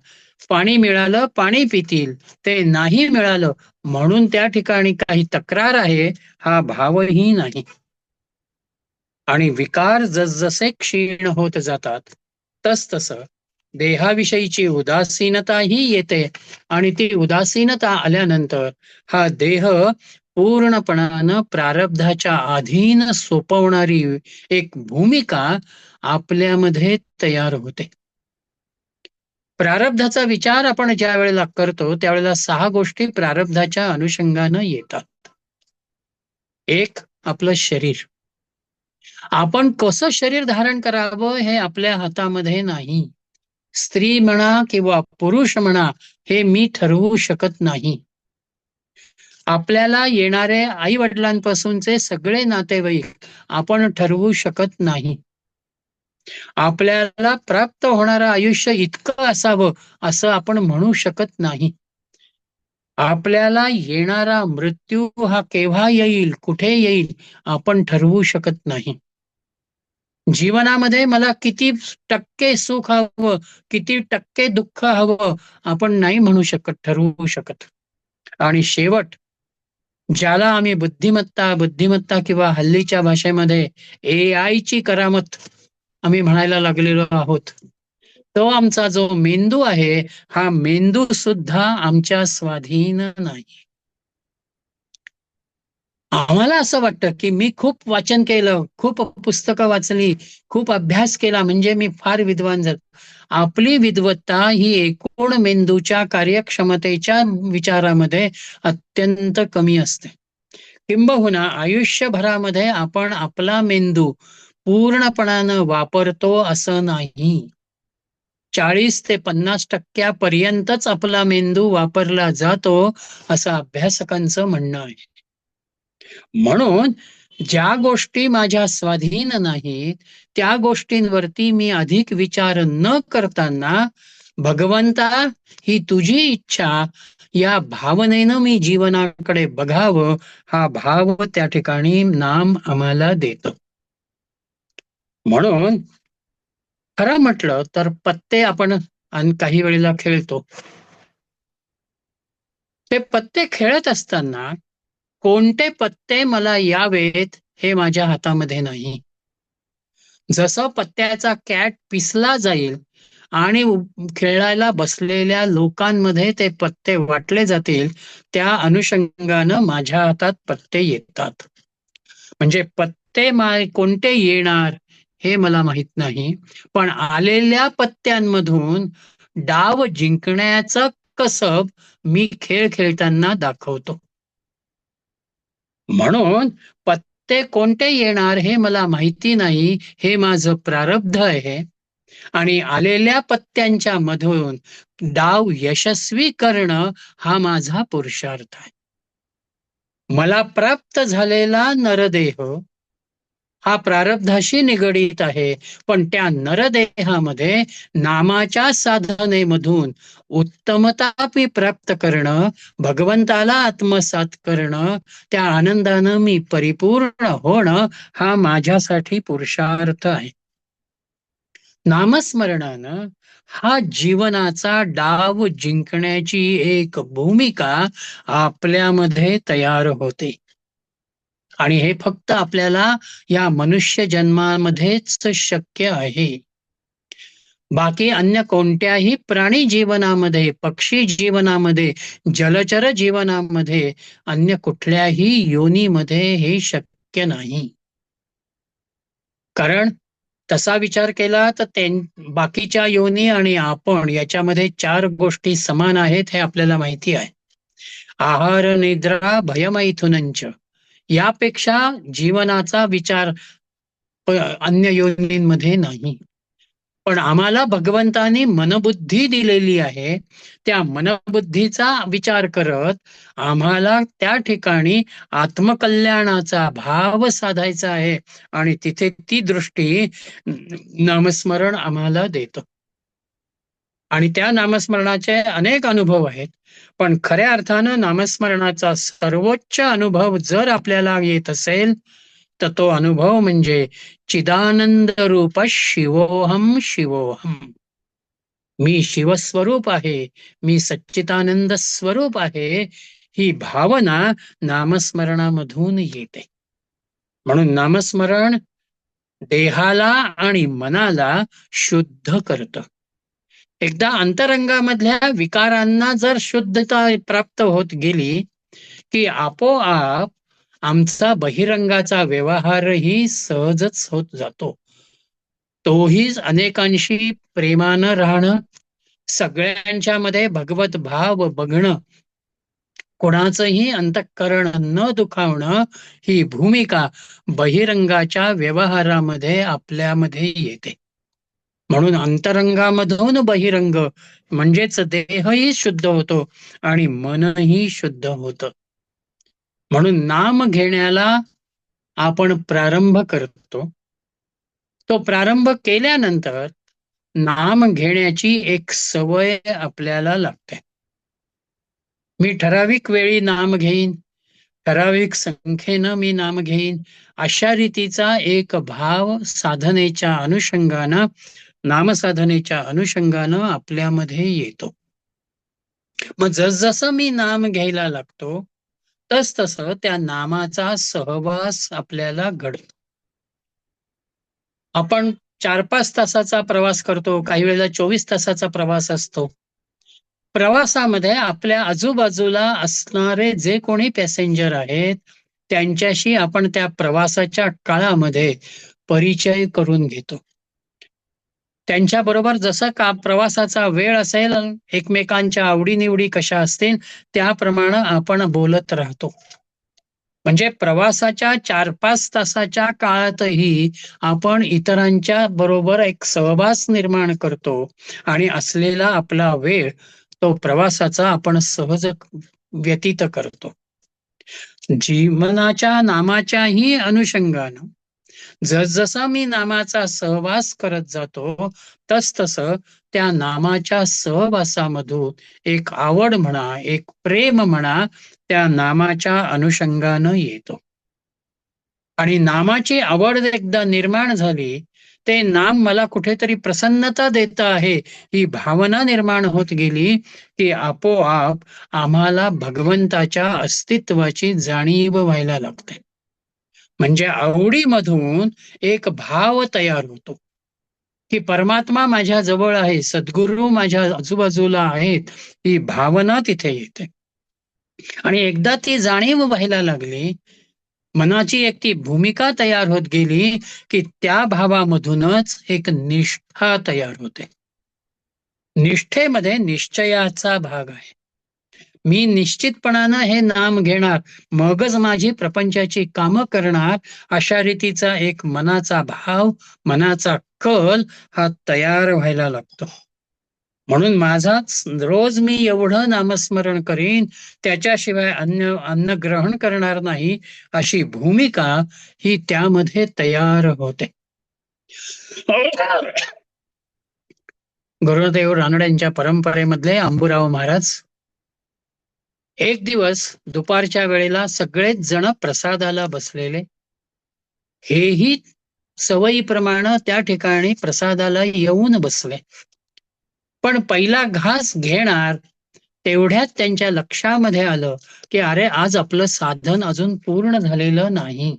पाणी मिळालं पाणी पितील, ते नाही मिळालं म्हणून त्या ठिकाणी काही तक्रार आहे हा भावही नाही. आणि विकार जसजसे क्षीण होत जातात, तसतसं देहाविषयीची उदासीनताही येते आणि ती उदासीनता आल्यानंतर हा देह पूर्णपणानं प्रारब्धाच्या अधीन सोपवणारी एक भूमिका आपल्यामध्ये तयार होते. प्रारब्धाचा विचार आपण ज्या वेळेला करतो त्यावेळेला 6 गोष्टी प्रारब्धाच्या अनुषंगानं येतात. एक आपलं शरीर. आपण कसं शरीर धारण करावं हे आपल्या हातामध्ये नाही. स्त्री म्हणा किंवा पुरुष म्हणा, हे मी ठरवू शकत नाही. आपल्याला येणारे आई वडिलांपासूनचे सगळे नातेवाईक आपण ठरवू शकत नाही. आपल्याला प्राप्त होणारं आयुष्य इतकं असावं असं आपण म्हणू शकत नाही. आपल्याला येणारा मृत्यू हा केव्हा येईल, कुठे येईल, आपण ठरवू शकत नाही. जीवनामध्ये मला किती टक्के सुख हवं, किती टक्के दुःख हवं, आपण नाही म्हणू शकत, ठरवू शकत. आणि शेवट, ज्याला आम्ही बुद्धिमत्ता बुद्धिमत्ता किंवा हल्लीच्या भाषेमध्ये AI ची करामत आम्ही म्हणायला लागलेलो आहोत, तो आमचा जो मेंदू आहे, हा मेंदू सुद्धा आमच्या स्वाधीन नाही. आम्हाला असं वाटतं की मी खूप वाचन केलं, खूप पुस्तकं वाचली, खूप अभ्यास केला म्हणजे मी फार विद्वान झालो. आपली विद्वत्ता ही एकूण मेंदूच्या कार्यक्षमतेच्या विचारामध्ये अत्यंत कमी असते. किंबहुना आयुष्यभरामध्ये आपण आपला मेंदू पूर्णपणानं वापरतो असं नाही. 40 ते 50% आपला मेंदू वापरला जातो, असं अभ्यासकांचं म्हणणं आहे. म्हणून ज्या गोष्टी माझ्या स्वाधीन नाहीत, त्या गोष्टींवरती मी अधिक विचार न करताना, भगवंता, ही तुझी इच्छा, या भावनेनं मी जीवनाकडे बघावं, हा भाव त्या ठिकाणी नाम आम्हाला देतं. म्हणून खरं म्हटलं तर पत्ते आपण काही वेळेला खेळतो. ते पत्ते खेळत असताना कोणते पत्ते मला यावेत हे माझ्या हातामध्ये नाही. जसं पत्त्याचा कॅट पिसला जाईल आणि खेळायला बसलेल्या लोकांमध्ये ते पत्ते वाटले जातील, त्या अनुषंगानं माझ्या हातात पत्ते येतात. म्हणजे पत्ते कोणते येणार हे मला माहित नाही, पण आलेल्या पत्त्यांमधून डाव जिंकण्याचं कसब मी खेळ खेळताना दाखवतो. म्हणून पत्ते कोणते येणार हे मला माहिती नाही, हे माझं प्रारब्ध आहे. आणि आलेल्या पत्त्यांच्या मधून डाव यशस्वी करणं हा माझा पुरुषार्थ आहे. मला प्राप्त झालेला नरदेह हा प्रारब्धाशी निगडीत आहे, पण त्या नरदेहामध्ये नामाच्या साधनेमधून उत्तमता मी प्राप्त करणं, भगवंताला आत्मसात करणं, त्या आनंदानं मी परिपूर्ण होणं, हा माझ्यासाठी पुरुषार्थ आहे. नामस्मरणानं हा जीवनाचा डाव जिंकण्याची एक भूमिका आपल्यामध्ये तयार होते. आणि हे फक्त आपल्याला या मनुष्य जन्मामध्येच शक्य आहे. बाकी अन्य कोणत्याही प्राणी जीवनामध्ये, पक्षी जीवनामध्ये, जलचर जीवनामध्ये, अन्य कुठल्याही योनीमध्ये हे शक्य नाही. कारण तसा विचार केला तर बाकीच्या योनी आणि आपण याच्यामध्ये 4 गोष्टी समान आहेत हे आपल्याला माहिती आहे. आहार निद्रा भयमैथुनंच, यापेक्षा जीवनाचा विचार अन्य योनींमध्ये नाही. पण आम्हाला भगवंतानी मनबुद्धी दिलेली आहे, त्या मनबुद्धीचा विचार करत आम्हाला त्या ठिकाणी आत्मकल्याणाचा भाव साधायचा आहे. आणि तिथे ती दृष्टी नामस्मरण आम्हाला देतं. आणि त्या नामस्मरणाचे अनेक अनुभव आहेत, पण खऱ्या अर्थानं नामस्मरणाचा सर्वोच्च अनुभव जर आपल्याला येत असेल, तर तो अनुभव म्हणजे चिदानंद रूप शिवोहम शिवोहम. मी शिवस्वरूप आहे, मी सच्चिदानंद स्वरूप आहे, ही भावना नामस्मरणामधून येते. म्हणून नामस्मरण देहाला आणि मनाला शुद्ध करतं. एकदा अंतरंगामधल्या विकारांना जर शुद्धता प्राप्त होत गेली, की आपोआप आमचा बहिरंगाचा व्यवहारही सहजच होत जातो. तोही अनेकांशी प्रेमानं राहणं, सगळ्यांच्या मध्ये भगवत भाव बघणं, कोणाचंही अंतःकरण न दुखावणं ही भूमिका बहिरंगाच्या व्यवहारामध्ये आपल्यामध्ये येते. म्हणून अंतरंगामधून बहिरंग म्हणजेच देहही शुद्ध होतो आणि मनही शुद्ध होतं. म्हणून नाम घेण्याला आपण प्रारंभ करतो. तो प्रारंभ केल्यानंतर नाम घेण्याची एक सवय आपल्याला लागते. मी ठराविक वेळी नाम घेईन, ठराविक संख्येनं मी नाम घेईन, अशा रीतीचा एक भाव साधनेच्या अनुषंगानं, नामसाधनेच्या अनुषंगानं आपल्यामध्ये येतो. मग जसजसं मी नाम घ्यायला लागतो तस तसं त्या नामाचा सहवास आपल्याला घडतो. आपण 4-5 तासाचा प्रवास करतो, काही वेळेला 24 तासाचा प्रवास असतो. प्रवासामध्ये आपल्या आजूबाजूला असणारे जे कोणी पॅसेंजर आहेत त्यांच्याशी आपण त्या प्रवासाच्या काळामध्ये परिचय करून घेतो. त्यांच्याबरोबर जसं का प्रवासाचा वेळ असेल, एकमेकांच्या आवडीनिवडी कशा असतील त्याप्रमाणे आपण बोलत राहतो. म्हणजे प्रवासाच्या 4-5 तासाच्या काळातही आपण इतरांच्या बरोबर एक सहवास निर्माण करतो आणि असलेला आपला वेळ तो प्रवासाचा आपण सहज व्यतीत करतो. जीवनाच्या नामाच्याही अनुषंगानं जसजसा मी नामाचा सहवास करत जातो तस त्या नामाच्या सहवासामधून एक आवड म्हणा, एक प्रेम म्हणा, त्या नामाच्या अनुषंगानं येतो. आणि नामाची आवड एकदा निर्माण झाली, ते नाम मला कुठेतरी प्रसन्नता देत आहे ही भावना निर्माण होत गेली की आपोआप आम्हाला भगवंताच्या अस्तित्वाची जाणीव व्हायला लागते. म्हणजे आवडीमधून एक भाव तयार होतो की परमात्मा माझ्या जवळ आहे, सद्गुरू माझ्या आजूबाजूला आहेत, ही भावना तिथे येते. आणि एकदा ती जाणीव व्हायला लागली, मनाची एक ती भूमिका तयार होत गेली की त्या भावामधूनच एक निष्ठा तयार होते. निष्ठेमध्ये निश्चयाचा भाग आहे. मी निश्चितपणानं हे नाम घेणार, मगच माझी प्रपंचाची कामं करणार, अशा रीतीचा एक मनाचा भाव, मनाचा कल हा तयार व्हायला लागतो. म्हणून माझाच रोज मी एवढं नामस्मरण करीन, त्याच्याशिवाय अन्न ग्रहण करणार नाही, अशी भूमिका ही त्यामध्ये तयार होते. गुरुदेव रानड्यांच्या परंपरेमधले अंबुराव महाराज एक दिवस दुपारच्या वेळेला सगळेच जण प्रसादाला बसलेले. हेही सवयीप्रमाणे त्या ठिकाणी प्रसादाला येऊन बसले. पण पहिला घास घेणार तेवढ्यात त्यांच्या लक्षामध्ये आलं की अरे, आज आपलं साधन अजून पूर्ण झालेलं नाही.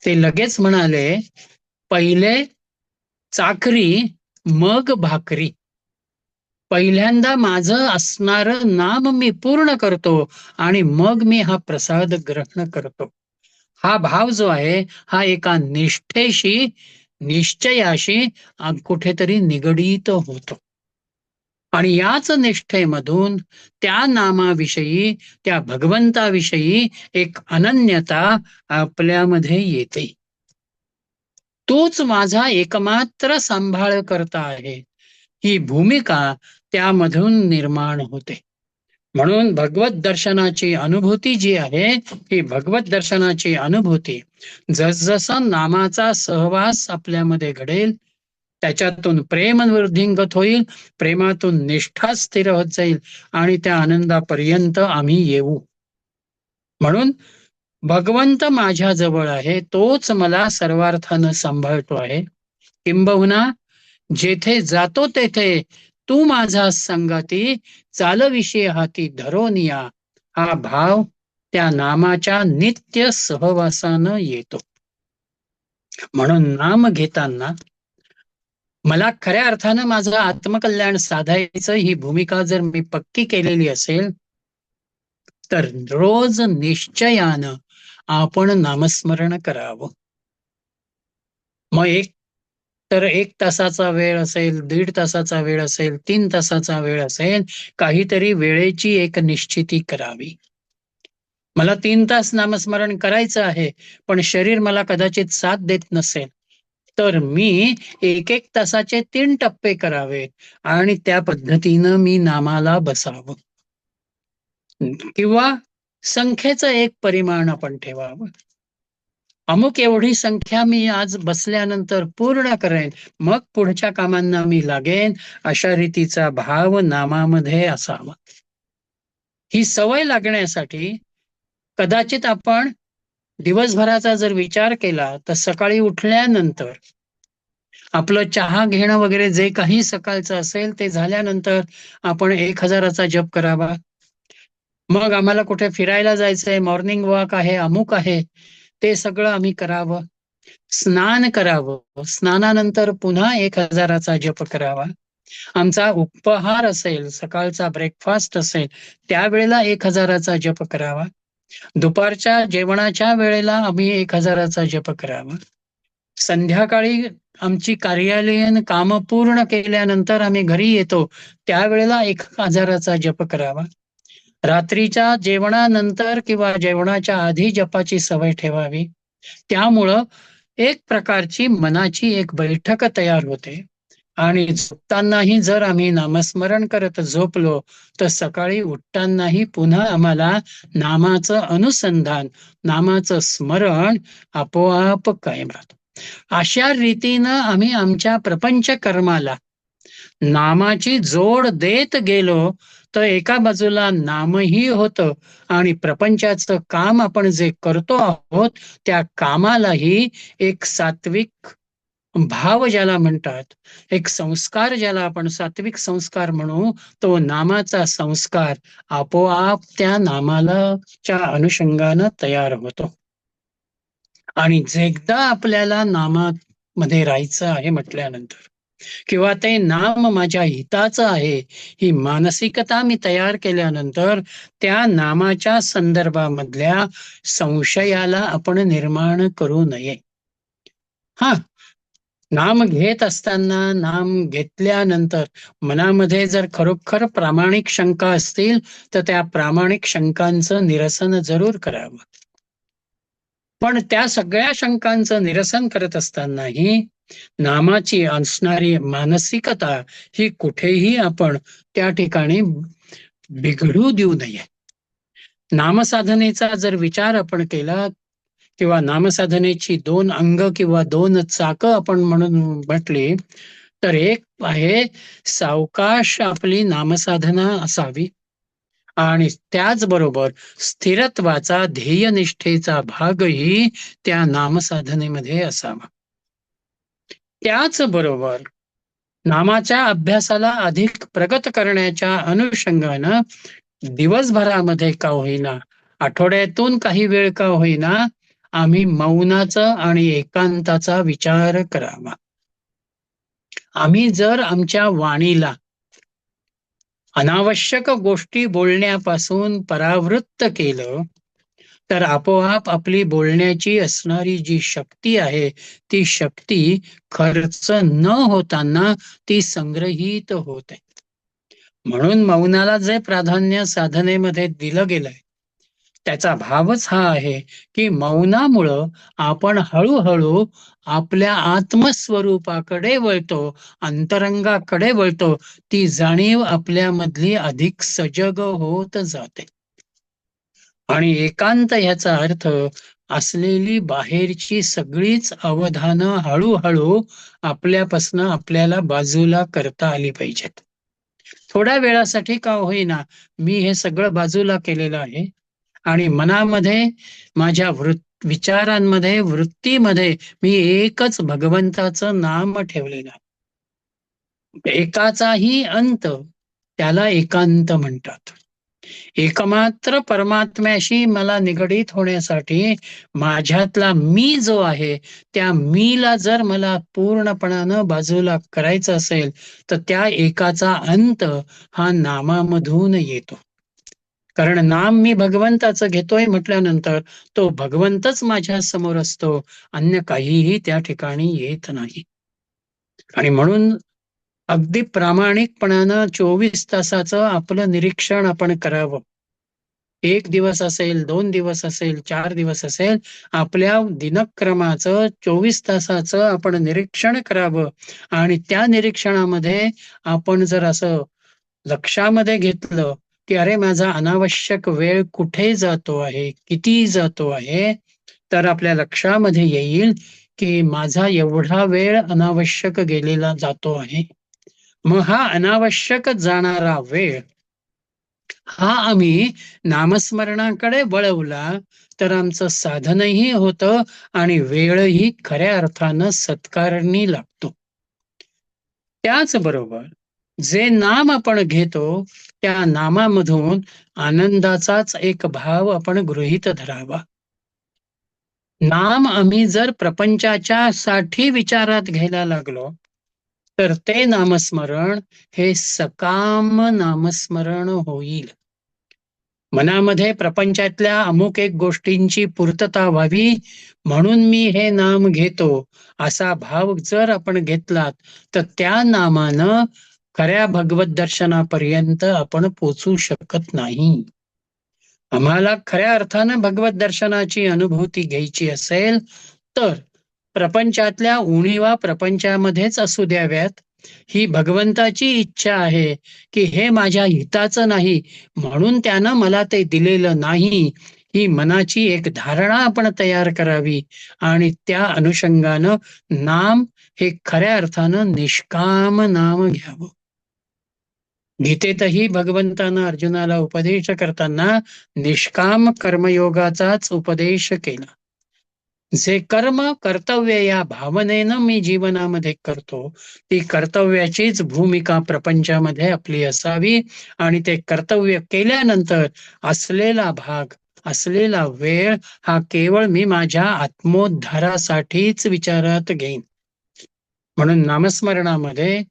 ते लगेच म्हणाले, पहिले चाकरी मग भाकरी. पहिल्यांदा माझं असणारं नाम मी पूर्ण करतो आणि मग मी हा प्रसाद ग्रहण करतो. हा भाव जो आहे हा एका निष्ठेशी, निश्चयाशी कुठेतरी निगडीत होतो. आणि याच निष्ठेमधून त्या नामाविषयी, त्या भगवंताविषयी एक अनन्यता आपल्यामध्ये येते. तोच माझा एकमात्र सांभाळ करता आहे, ही भूमिका त्यामधून निर्माण होते. म्हणून भगवत दर्शनाची अनुभूती जी आहे, ही भगवत दर्शनाची अनुभूती जसजसा नामाचा सहवास आपल्यामध्ये घडेल, त्याच्यातून प्रेम वृद्धिंगत होईल, प्रेमातून निष्ठा स्थिर होत जाईल आणि त्या आनंदापर्यंत आम्ही येऊ. म्हणून भगवंत माझ्या जवळ आहे, तोच मला सर्वार्थानं सांभाळतो आहे. किंबहुना जेथे जातो तेथे तू माझा संगाती, चालविषयी हाती धरोनिया, हा भाव त्या नामाच्या नित्य सहवासानं येतो. म्हणून नाम घेताना मला खऱ्या अर्थानं माझं आत्मकल्याण साधायचं ही भूमिका जर मी पक्की केलेली असेल तर रोज निश्चयानं आपण नामस्मरण करावं. मग एक तर 1 तासाचा वेळ असेल, 1.5 तासाचा वेळ असेल, 3 तासाचा वेळ असेल, काहीतरी वेळेची एक निश्चिती करावी. मला 3 तास नामस्मरण करायचं आहे, पण शरीर मला कदाचित साथ देत नसेल, तर मी 1-1 तासाचे 3 टप्पे करावे आणि त्या पद्धतीनं मी नामाला बसावं. किंवा संख्येचं एक परिमाण आपण ठेवावं. अमुक एवढी संख्या मी आज बसल्यानंतर पूर्ण करेन, मग पुढच्या कामांना मी लागेन, अशा रीतीचा भाव नामामध्ये असावा. ही सवय लागण्यासाठी कदाचित आपण दिवसभराचा जर विचार केला, तर सकाळी उठल्यानंतर आपलं चहा घेणं वगैरे जे काही सकाळचं असेल ते झाल्यानंतर आपण 1000चा जप करावा. मग आम्हाला कुठे फिरायला जायचंय, मॉर्निंग वॉक आहे, अमुक आहे, ते सगळं आम्ही करावं. स्नान करावं. स्नानानंतर पुन्हा 1000चा जप करावा. आमचा उपहार असेल, सकाळचा ब्रेकफास्ट असेल, त्यावेळेला 1000चा जप करावा. दुपारच्या जेवणाच्या वेळेला आम्ही 1000चा जप करावा. संध्याकाळी आमची कार्यालयीन कामं पूर्ण केल्यानंतर आम्ही घरी येतो, त्यावेळेला 1000चा जप करावा. रात्रीच्या जेवणानंतर किंवा जेवणाच्या आधी जपाची सवय ठेवावी. त्यामुळं एक प्रकारची मनाची एक बैठक तयार होते आणि झोपतानाही जर आम्ही नामस्मरण करत झोपलो, तर सकाळी उठतानाही पुन्हा आम्हाला नामाचं अनुसंधान, नामाचं स्मरण आपोआप कायम राहतं. अशा रीतीनं आम्ही आमच्या प्रपंच कर्माला नामाची जोड देत गेलो, तर एका बाजूला नामही होतं आणि प्रपंचाचं काम आपण जे करतो आहोत, त्या कामालाही एक सात्विक भाव ज्याला म्हणतात, एक संस्कार ज्याला आपण सात्विक संस्कार म्हणू, तो नामाचा संस्कार आपोआप त्या नामाला च्या अनुषंगानं तयार होतो. आणि एकदा आपल्याला नामामध्ये राहायचं आहे म्हटल्यानंतर, किंवा ते नाम माझ्या हिताचं आहे, ही मानसिकता मी तयार केल्यानंतर, त्या नामाच्या संदर्भामधल्या संशयाला आपण निर्माण करू नये. हा, नाम घेत असताना, नाम घेतल्यानंतर मनामध्ये जर खरोखर प्रामाणिक शंका असतील, तर त्या प्रामाणिक शंकांचं निरसन जरूर करावं. पण त्या सगळ्या शंकांचं निरसन करत असतानाही नामाची असणारी मानसिकता ही कुठेही आपण त्या ठिकाणी बिघडू देऊ नये. नामसाधनेचा जर विचार आपण केला, किंवा नामसाधनेची 2 अंग किंवा 2 चाकं आपण म्हणून म्हटली, तर एक आहे सावकाश आपली नामसाधना असावी आणि त्याचबरोबर स्थिरत्वाचा, ध्येयनिष्ठेचा भागही त्या नामसाधनेमध्ये असावा. त्याचबरोबर नामाच्या अभ्यासाला अधिक प्रगत करण्याच्या अनुषंगानं दिवसभरामध्ये का होईना, आठवड्यातून काही वेळ का होईना, आम्ही मौनाचा आणि एकांताचा विचार करावा. आम्ही जर आमच्या वाणीला अनावश्यक गोष्टी बोलण्यापासून परावृत्त केलं, तर आपोआप आपली बोलण्याची असणारी जी शक्ती आहे, ती शक्ती खर्च न होताना ती संग्रहित होते. म्हणून मौनाला जे प्राधान्य साधनेमध्ये दिलं गेलंय, त्याचा भावच हा आहे की मौनामुळं आपण हळूहळू आपल्या आत्मस्वरूपाकडे वळतो, अंतरंगाकडे वळतो. ती जाणीव आपल्यामधली अधिक सजग होत जाते. आणि एकांत ह्याचा अर्थ असलेली बाहेरची सगळीच अवधानं हळूहळू आपल्यापासनं आपल्याला बाजूला करता आली पाहिजेत. थोड्या वेळासाठी का होईना, मी हे सगळं बाजूला केलेलं आहे आणि मनामध्ये, माझ्या विचारांमध्ये, वृत्तीमध्ये मी एकच भगवंताचं नाम ठेवलेलं आहे. एकाचाही अंत, त्याला एकांत म्हणतात. एकमात्र परमात्म्याशी मला निगडीत होण्यासाठी माझ्यातला मी जो आहे, त्या मीला जर मला पूर्णपणानं बाजूला करायचं असेल, तर त्या एकाचा अंत हा नामामधून येतो. कारण नाम मी भगवंताचं घेतोय म्हटल्यानंतर तो भगवंतच माझ्या समोर असतो, अन्य काहीही त्या ठिकाणी येत नाही. आणि म्हणून अगदी प्रामाणिकपणानं 24 तासाचं आपलं निरीक्षण आपण करावं. 1 दिवस असेल, 2 दिवस असेल, 4 दिवस असेल, आपल्या दिनक्रमाचं 24 तासाचं आपण निरीक्षण करावं. आणि त्या निरीक्षणामध्ये आपण जर असं लक्षामध्ये घेतलं, की अरे माझा अनावश्यक वेळ कुठे जातो आहे, किती जातो आहे, तर आपल्या लक्षामध्ये येईल, की माझा एवढा वेळ अनावश्यक गेलेला जातो आहे. मग हा अनावश्यक जाणारा वेळ हा आम्ही नामस्मरणाकडे वळवला तर आमचं साधनही होतं आणि वेळही खऱ्या अर्थानं सत्कारणी लागतो. त्याचबरोबर जे नाम आपण घेतो त्या नामामधून आनंदाचाच एक भाव आपण गृहीत धरावा. नाम आम्ही जर प्रपंचाच्या साठी विचारात घ्यायला लागलो तर ते नामस्मरण हे सकाम नामस्मरण होईल. मनामध्ये प्रपंचातल्या अमुक एक गोष्टींची पूर्तता व्हावी म्हणून मी हे नाम घेतो असा भाव जर आपण घेतलात तर त्या नामानं खऱ्या भगवत दर्शनापर्यंत आपण पोचू शकत नाही. आम्हाला खऱ्या अर्थानं भगवत दर्शनाची अनुभूती घ्यायची असेल तर प्रपंचातल्या उणीवा प्रपंचामध्येच असू द्याव्यात. ही भगवंताची इच्छा आहे की हे माझ्या हिताचं नाही म्हणून त्यानं मला ते दिलेलं नाही, ही मनाची एक धारणा आपण तयार करावी. आणि त्या अनुषंगानं नाम हे खऱ्या अर्थानं निष्काम नाम घ्यावं. गीतेतही भगवंतानं अर्जुनाला उपदेश करताना निष्काम कर्मयोगाचाच उपदेश केला. जे कर्म कर्तव्य या भावनेनं मी जीवनामध्ये करतो ती कर्तव्याचीच भूमिका प्रपंचामध्ये आपली असावी. आणि ते कर्तव्य केल्यानंतर असलेला भाग असलेला वेळ हा केवळ मी माझ्या आत्मोद्धारासाठीच विचारात घेईन. म्हणून नामस्मरणामध्ये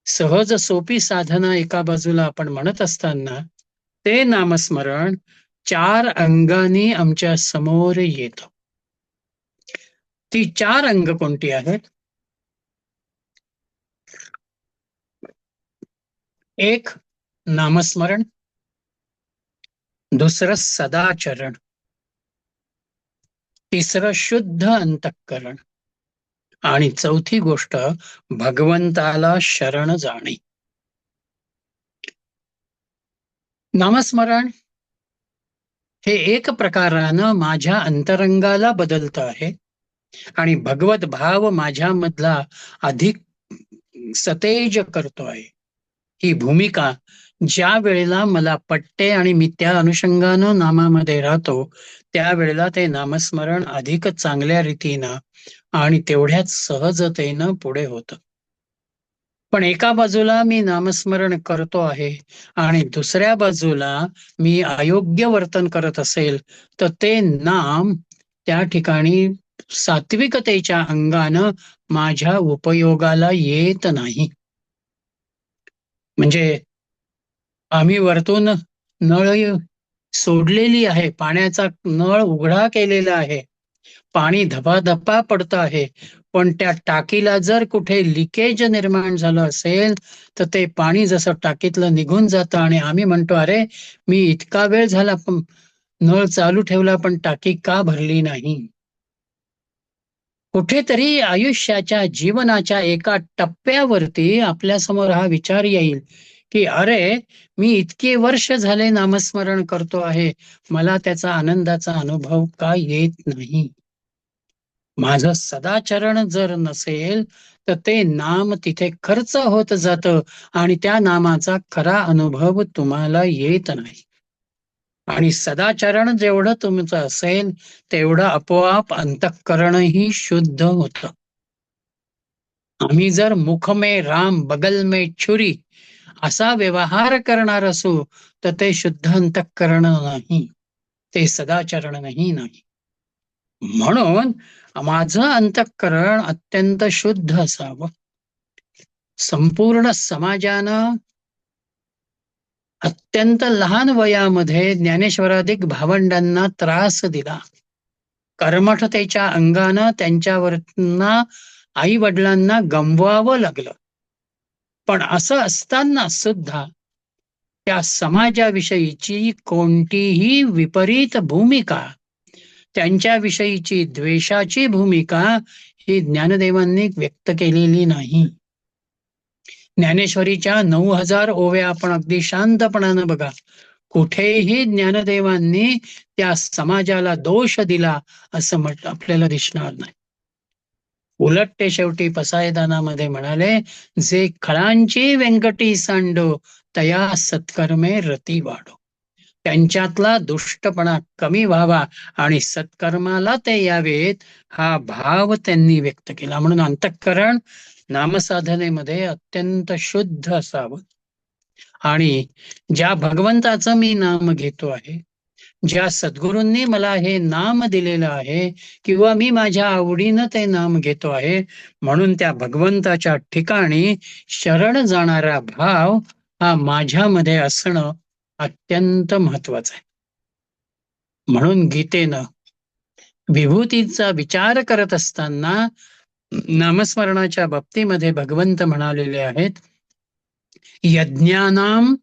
सहज सोपी साधना एका बाजूला आपण म्हणत असताना ते नामस्मरण 4 अंगांनी आमच्या समोर येतं. ती 4 अंग कोणती आहेत? एक नामस्मरण, दुसरं सदाचरण, तिसरं शुद्ध अंतःकरण आणि चौथी गोष्ट भगवंताला शरण जाणे. नामस्मरण हे एक प्रकारानं माझ्या अंतरंगाला बदलत आहे आणि भगवत भाव माझ्यामधला अधिक सतेज करतो आहे. ही भूमिका ज्या वेळेला मला पटते आणि मी त्या अनुषंगानं नामामध्ये राहतो त्यावेळेला ते नामस्मरण अधिक चांगल्या रीतीनं आणि तेवढ्याच सहजतेनं पुढे होतं. पण एका बाजूला मी नामस्मरण करतो आहे आणि दुसऱ्या बाजूला मी अयोग्य वर्तन करत असेल तर ते नाम त्या ठिकाणी सात्विकतेच्या अंगानं माझ्या उपयोगाला येत नाही. म्हणजे आम्ही वरतून नळ सोडलेली आहे, पाण्याचा नळ उघडा केलेला आहे, पाणी धपाधपा पडतं आहे, पण त्या टाकीला जर कुठे लिकेज निर्माण झालं असेल तर ते पाणी जसं टाकीतलं निघून जातं आणि आम्ही म्हणतो अरे मी इतका वेळ झाला पण नळ चालू ठेवला पण टाकी का भरली नाही. कुठेतरी आयुष्याच्या जीवनाच्या एका टप्प्यावरती आपल्यासमोर हा विचार येईल की अरे मी इतके वर्ष झाले नामस्मरण करतो आहे, मला त्याचा आनंदाचा अनुभव का येत नाही. माझं सदाचरण जर नसेल तर ते नाम तिथे खर्च होत जातं आणि त्या नामाचा खरा अनुभव तुम्हाला येत नाही. आणि सदाचरण जेवढं तुमचं असेल तेवढं आपोआप अंतःकरणही शुद्ध होतं. आम्ही जर मुख में राम बगल में छुरी असा व्यवहार करणार असू तर ते शुद्ध अंतःकरण नाही, ते सदाचरणही नाही. म्हणून माझं अंतःकरण अत्यंत शुद्ध असावं. संपूर्ण समाजानं अत्यंत लहान वयामध्ये ज्ञानेश्वराधिक भावंडांना त्रास दिला. कर्मठतेच्या अंगानं त्यांच्यावरना आई वडिलांना गमवावं लागलं. पण असं असताना सुद्धा त्या समाजाविषयीची कोणतीही विपरीत भूमिका, त्यांच्याविषयीची द्वेषाची भूमिका ही ज्ञानदेवांनी व्यक्त केलेली नाही. ज्ञानेश्वरीच्या 9,000 ओव्या आपण अगदी शांतपणानं बघा. कुठेही ज्ञानदेवांनी त्या समाजाला दोष दिला असं आपल्याला दिसणार नाही. उलट ते शेवटी पसायदानामध्ये म्हणाले, जे खळांची व्यंकटी सांडो तया सत्कर्मे रती वाढो. त्यांच्यातला दुष्टपणा कमी व्हावा आणि सत्कर्माला ते यावेत, हा भाव त्यांनी व्यक्त केला. म्हणून अंतःकरण नामसाधनेमध्ये अत्यंत शुद्ध असावं. आणि ज्या भगवंताचं मी नाम घेतो आहे, ज्या सद्गुरूंनी मला हे नाम दिलेलं आहे, किंवा मी माझ्या आवडीनं ते नाम घेतो आहे, म्हणून त्या भगवंताच्या ठिकाणी शरण जाणारा भाव हा माझ्यामध्ये असणं अत्यंत महत्वाचं आहे. म्हणून गीतेनं विभूतीचा विचार करत असताना नामस्मरणाच्या बाबतीमध्ये भगवंत म्हणालेले आहेत, यज्ञानाम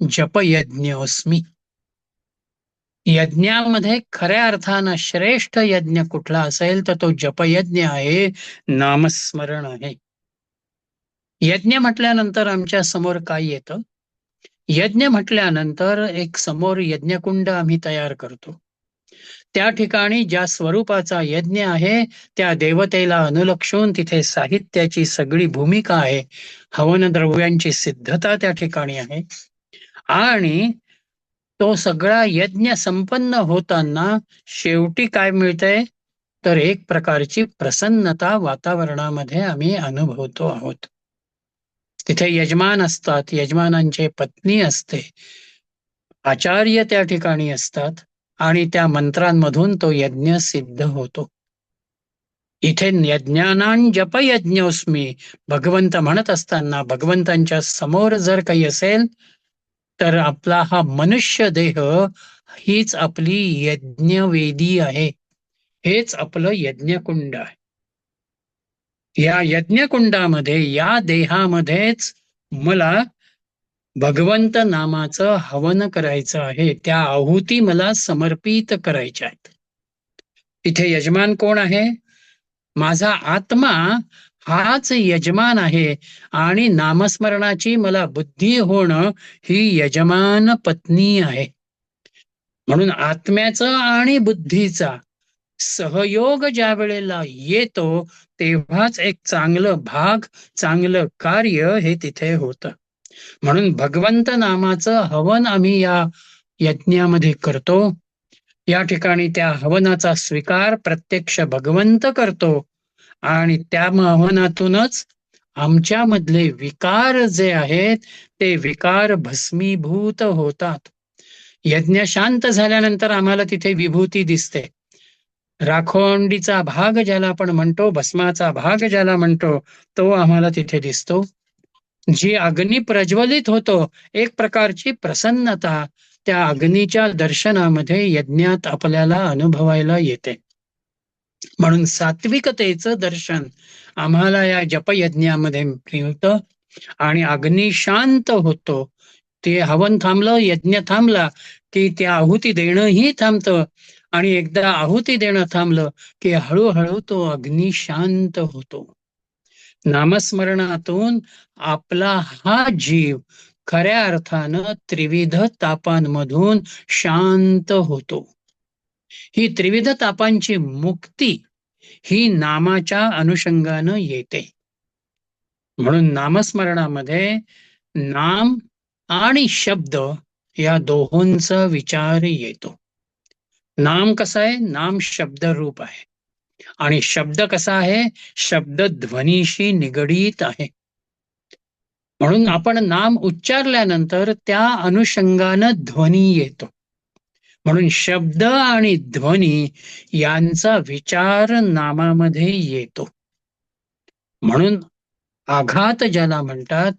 जपयज्ञोस्मी. यज्ञामध्ये खऱ्या अर्थानं श्रेष्ठ यज्ञ कुठला असेल तर तो जपयज्ञ आहे, नामस्मरण आहे. यज्ञ म्हटल्यानंतर आमच्या समोर काय येतं? यज्ञ म्हटल्यानंतर एक समोर यज्ञकुंड आम्ही तयार करतो. त्या ठिकाणी ज्या स्वरूपाचा यज्ञ आहे त्या देवतेला अनुलक्षून तिथे साहित्याची सगळी भूमिका आहे, हवन द्रव्यांची सिद्धता त्या ठिकाणी आहे. आणि तो सगळा यज्ञ संपन्न होताना शेवटी काय मिळतंय, तर एक प्रकारची प्रसन्नता वातावरणामध्ये आम्ही अनुभवतो आहोत. तिथे यजमान असतात, यजमानांचे पत्नी असते, आचार्य त्या ठिकाणी असतात आणि त्या मंत्रांमधून तो यज्ञ सिद्ध होतो. इथे यज्ञानां जप यज्ञोस्मी भगवंत म्हणत असताना भगवंतांच्या समोर जर काही असेल तर आपला हा मनुष्य देह हीच आपली यज्ञवेदी आहे, हेच आपलं यज्ञकुंड आहे. या यज्ञकुंडामध्ये, या देहामध्येच मला भगवंत नामाचं हवन करायचं आहे, त्या आहुती मला समर्पित करायच्या आहेत. तिथे यजमान कोण आहे? माझा आत्मा हाच यजमान आहे आणि नामस्मरणाची मला बुद्धी होणं ही यजमान पत्नी आहे. म्हणून आत्म्याचा आणि बुद्धीचा सहयोग ज्या वेळेला येतो तेव्हाच एक चांगलं कार्य हे तिथे होतं. म्हणून भगवंत नामाचं हवन आम्ही या यज्ञामध्ये करतो. या ठिकाणी त्या हवनाचा स्वीकार प्रत्यक्ष भगवंत करतो आणि त्या हवनातूनच आमच्यामधले विकार जे आहेत ते विकार भस्मीभूत होतात. यज्ञ शांत झाल्यानंतर आम्हाला तिथे विभूती दिसते. राखोंडीचा भाग ज्याला आपण म्हणतो, भस्माचा भाग ज्याला म्हणतो, तो आम्हाला तिथे दिसतो. जी अग्नी प्रज्वलित होतो, एक प्रकारची प्रसन्नता त्या अग्नीच्या दर्शनामध्ये यज्ञात आपल्याला अनुभवायला येते. म्हणून सात्विकतेचं दर्शन आम्हाला या जपयज्ञामध्ये मिळतं आणि अग्नी शांत होतो. ते हवन थांबलं, यज्ञ थांबला की त्या आहुती देणंही थांबतं आणि एकदा आहुती देणं थांबलं की हळूहळू तो अग्नी शांत होतो. नामस्मरणातून आपला हा जीव खऱ्या अर्थानं त्रिविध तापांमधून शांत होतो. ही त्रिविध तापांची मुक्ती ही नामाच्या अनुषंगानं येते. म्हणून नामस्मरणामध्ये नाम आणि शब्द या दोहोंचा विचार येतो. नाम कसं आहे? नाम शब्द रूप आहे आणि शब्द कसा आहे? शब्द ध्वनीशी निगडीत आहे. म्हणून आपण नाम उच्चारल्यानंतर त्या अनुषंगानं ध्वनी येतो. म्हणून शब्द आणि ध्वनी यांचा विचार नामामध्ये येतो. म्हणून आघात ज्याला म्हणतात,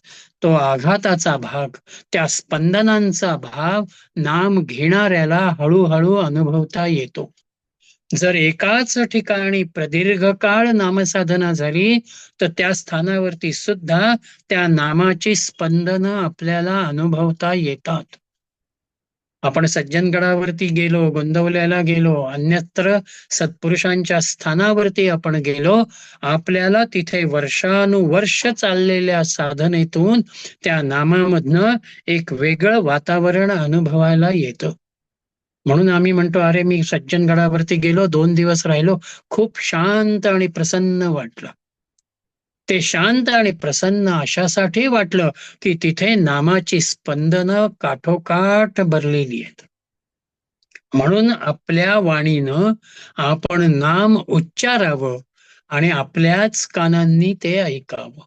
तो आघाताचा भाग, त्या स्पंदनांचा भाव नाम घेणाऱ्याला हळूहळू अनुभवता येतो. जर एकाच ठिकाणी प्रदीर्घ काळ नामसाधना झाली तर त्या स्थानावरती सुद्धा त्या नामाची स्पंदनं आपल्याला अनुभवता येतात. आपण सज्जनगडावरती गेलो, गोंदवल्याला गेलो, अन्यत्र सत्पुरुषांच्या स्थानावरती आपण गेलो, आपल्याला तिथे वर्षानुवर्ष चाललेल्या साधनेतून त्या नामामधनं एक वेगळं वातावरण अनुभवायला येतं. म्हणून आम्ही म्हणतो, अरे मी सज्जनगडावरती गेलो, 2 दिवस राहिलो, खूप शांत आणि प्रसन्न वाटलं. ते शांत आणि प्रसन्न अशासाठी वाटलं की तिथे नामाची स्पंदनं काठोकाठ भरलेली आहेत. म्हणून आपल्या वाणीनं आपण नाम उच्चारावं आणि आपल्याच कानांनी ते ऐकावं.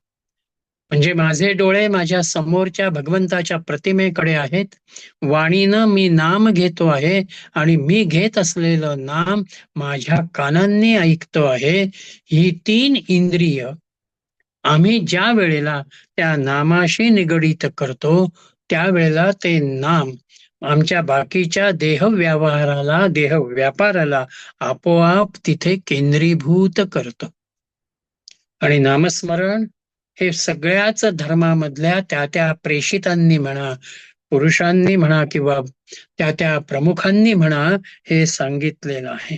म्हणजे माझे डोळे माझ्या समोरच्या भगवंताच्या प्रतिमेकडे आहेत, वाणीनं मी नाम घेतो आहे आणि मी घेत असलेलं नाम माझ्या कानांनी ऐकतो आहे. ही 3 इंद्रिय आम्ही ज्या वेळेला त्या नामाशी निगडीत करतो, त्यावेळेला ते नाम आमच्या बाकीच्या देह व्यवहाराला, देह व्यापाराला आपोआप तिथे केंद्रीभूत करतं. आणि नामस्मरण हे सगळ्याच धर्मामधल्या त्या त्या प्रेषितांनी म्हणा, पुरुषांनी म्हणा किंवा त्या त्या प्रमुखांनी म्हणा, हे सांगितलेलं आहे.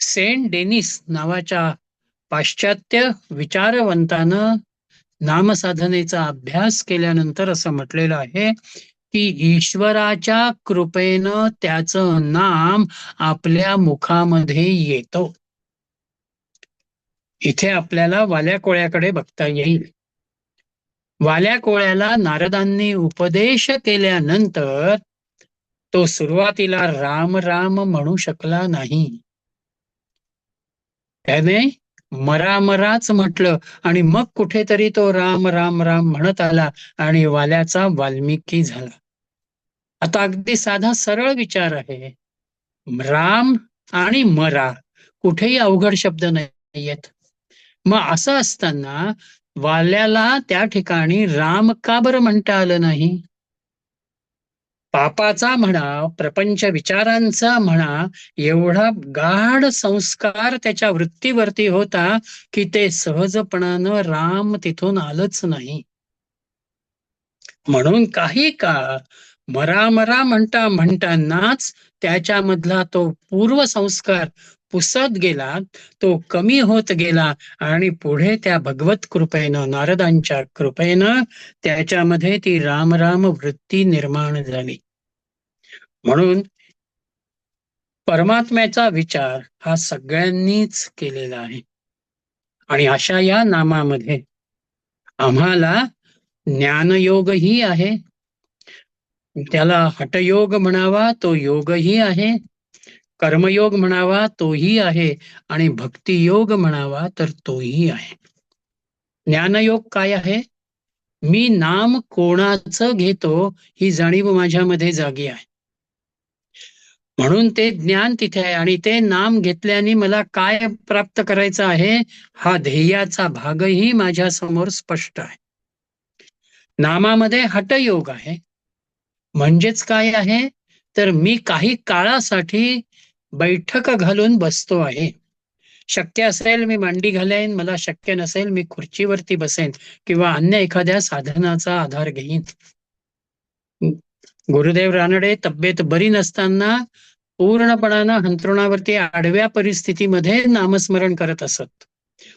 सेंट डेनिस नावाच्या पाश्चात्य विचारवंतानं नामसाधनेचा अभ्यास केल्यानंतर असं म्हटलेलं आहे की ईश्वराच्या कृपेनं त्याचं नाम आपल्या मुखामध्ये येतो. इथे आपल्याला वाल्या कोळ्याकडे बघता येईल. वाल्या कोळ्याला नारदांनी उपदेश केल्यानंतर तो सुरुवातीला राम राम म्हणू शकला नाही. त्याने मरामराच म्हटलं आणि मग कुठेतरी तो राम राम राम म्हणत आला आणि वाल्याचा वाल्मिकी झाला. आता अगदी साधा सरळ विचार आहे. राम आणि मरा कुठेही अवघड शब्द नाहीयेत. मग असं असताना वाल्याला त्या ठिकाणी राम का बरं म्हणता आलं नाही? पापाचा म्हणा, प्रपंच विचारांचा म्हणा, एवढा गाढ संस्कार त्याच्या वृत्तीवरती होता की ते सहजपणानं राम तिथून आलंच नाही. म्हणून काही काळ मरा मरा म्हणता म्हणतानाच त्याच्यामधला तो पूर्वसंस्कार पुसत गेला, तो कमी होत गेला आणि पुढे त्या भगवत कृपेनं, नारदांच्या कृपेनं त्याच्यामध्ये ती राम राम वृत्ती निर्माण झाली. म्हणून परमात्म्याचा विचार हा सगळ्यांनीच केलेला आहे. आणि अशा या नामामध्ये आम्हाला ज्ञानयोगही आहे, त्याला हठयोग म्हणावा तो योगही आहे, कर्मयोग म्हणावा तोही आहे आणि भक्तियोग म्हणावा तर तोही आहे. ज्ञानयोग काय आहे? मी नाम कोणाचं घेतो ही जाणीव माझ्यामध्ये जागी आहे, म्हणून ते ज्ञान तिथे आहे. आणि ते नाम घेतल्याने मला काय प्राप्त करायचं आहे हा ध्येयाचा भागही माझ्या समोर स्पष्ट आहे. नामामध्ये हठयोग आहे. म्हणजेच काय आहे तर मी काही काळासाठी बैठक घालून बसतो आहे. शक्य असेल मी मांडी घालेन, मला शक्य नसेल मी खुर्चीवरती बसेन किंवा अन्य एखाद्या साधनाचा आधार घेईन. गुरुदेव रानडे तब्येत बरी नसताना पूर्णपणानं अंथरुणावरती आडव्या परिस्थितीमध्ये नामस्मरण करत असत.